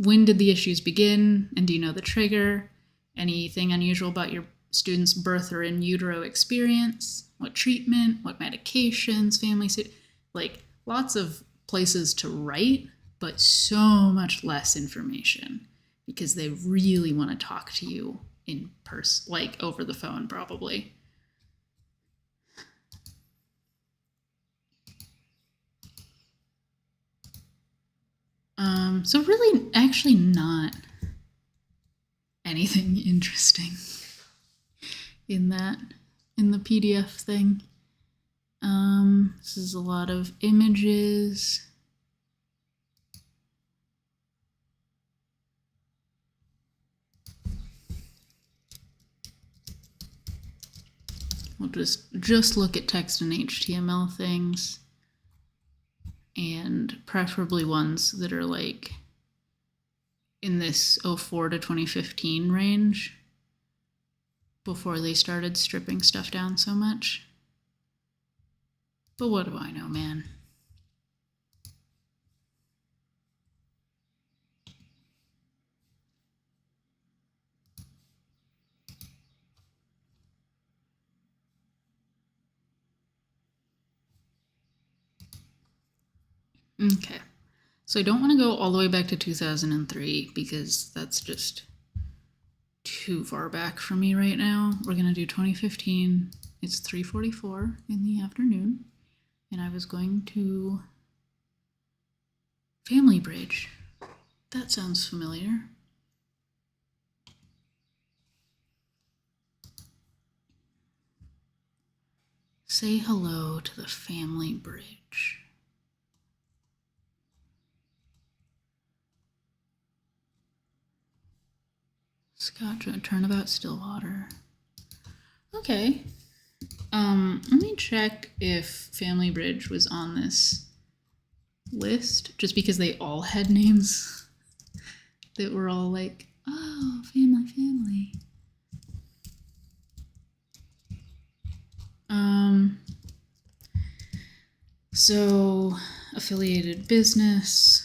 When did the issues begin? And do you know the trigger? Anything unusual about your student's birth or in utero experience? What treatment? What medications? Family, like lots of places to write, but so much less information because they really want to talk to you in person, like over the phone, probably. So really, actually not anything interesting in the PDF thing. This is a lot of images. we'll just look at text and HTML things, and preferably ones that are like in this 04 to 2015 range before they started stripping stuff down so much. But what do I know, man? Okay, so I don't want to go all the way back to 2003 because that's just too far back for me right now. We're going to do 2015. It's 3:44 in the afternoon, and I was going to Family Bridge. That sounds familiar. Say hello to the Family Bridge. Scott, Turnabout Stillwater. Okay. Let me check if Family Bridge was on this list, just because they all had names that were all like, oh, family. So affiliated business.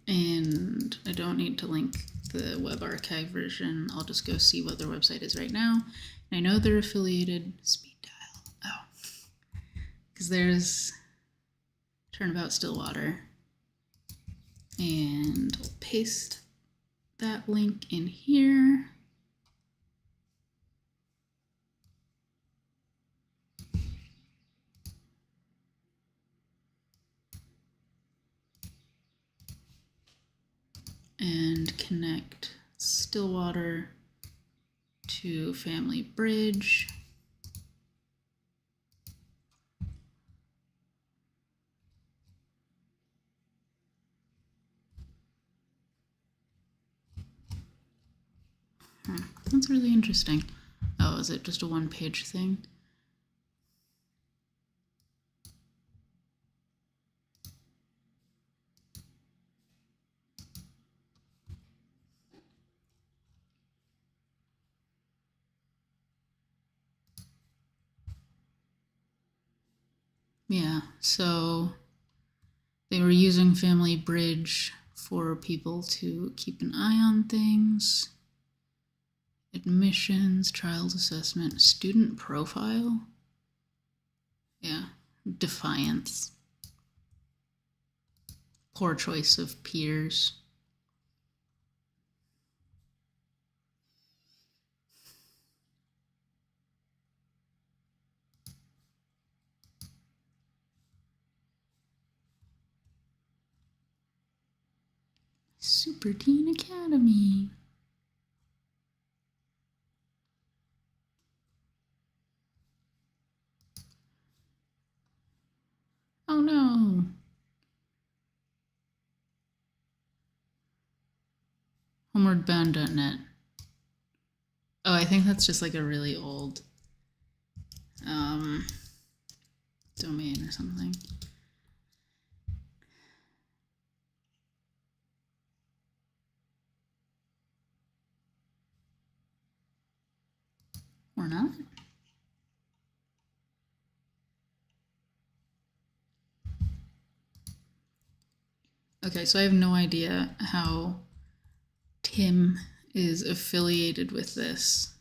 And I don't need to link the web archive version. I'll just go see what their website is right now. And I know they're affiliated. Speed dial. Oh. Because there's Turnabout Stillwater. And I'll paste that link in here. And connect Stillwater to Family Bridge. That's really interesting. Oh, is it just a one-page thing? Yeah, so they were using Family Bridge for people to keep an eye on things. Admissions, trials assessment, student profile. Yeah, defiance. Poor choice of peers. Super Teen Academy. Oh no. Homewardbound.net. Oh, I think that's just like a really old domain or something. Or not. Okay, so I have no idea how Tim is affiliated with this.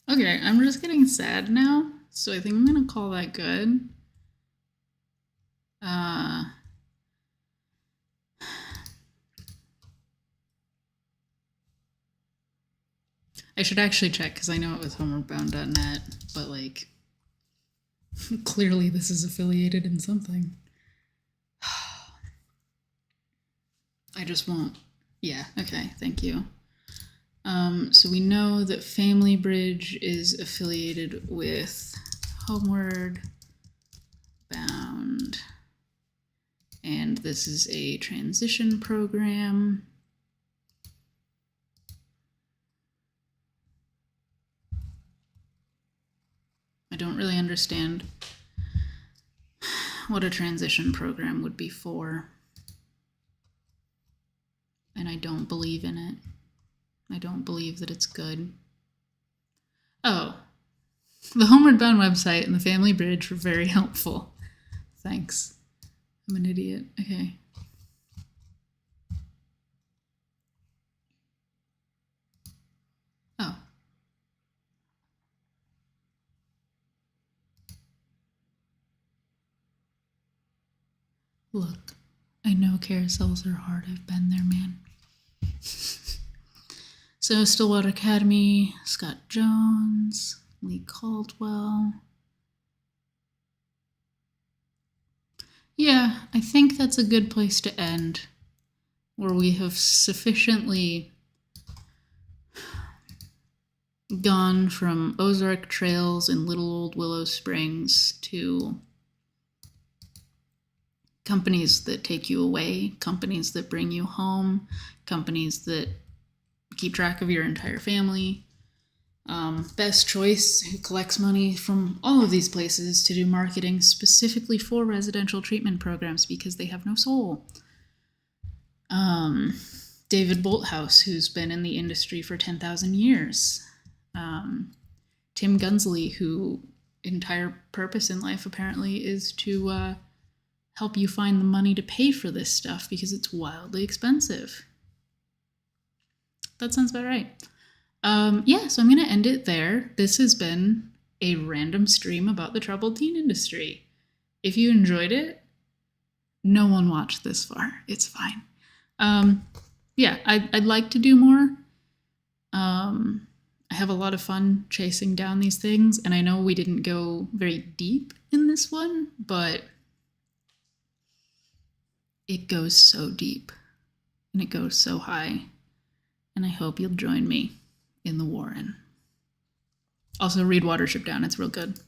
Okay, I'm just getting sad now, so I think I'm gonna call that good. I should actually check because I know it was homewardbound.net, but like clearly this is affiliated in something. I just won't. Yeah, okay, thank you. So we know that Family Bridge is affiliated with Homeward Bound, and this is a transition program. I don't really understand what a transition program would be for, and I don't believe in it. I don't believe that it's good. Oh, the Homeward Bound website and the Family Bridge were very helpful. Thanks. I'm an idiot. Okay. Oh. Look, I know carousels are hard. I've been there, man. So, Stillwater Academy, Scott Jones, Lee Caldwell. Yeah, I think that's a good place to end, where we have sufficiently gone from Ozark trails in Little Old Willow Springs to companies that take you away, companies that bring you home, companies that keep track of your entire family. Best Choice, who collects money from all of these places to do marketing specifically for residential treatment programs because they have no soul. David Bolthouse, who's been in the industry for 10,000 years. Tim Gunsley, whose entire purpose in life apparently is to help you find the money to pay for this stuff because it's wildly expensive. That sounds about right. Yeah, so I'm going to end it there. This has been a random stream about the troubled teen industry. If you enjoyed it, no one watched this far. It's fine. Yeah, I'd like to do more. I have a lot of fun chasing down these things, and I know we didn't go very deep in this one, but it goes so deep, and it goes so high, and I hope you'll join me in the Warren. Also, read Watership Down. It's real good.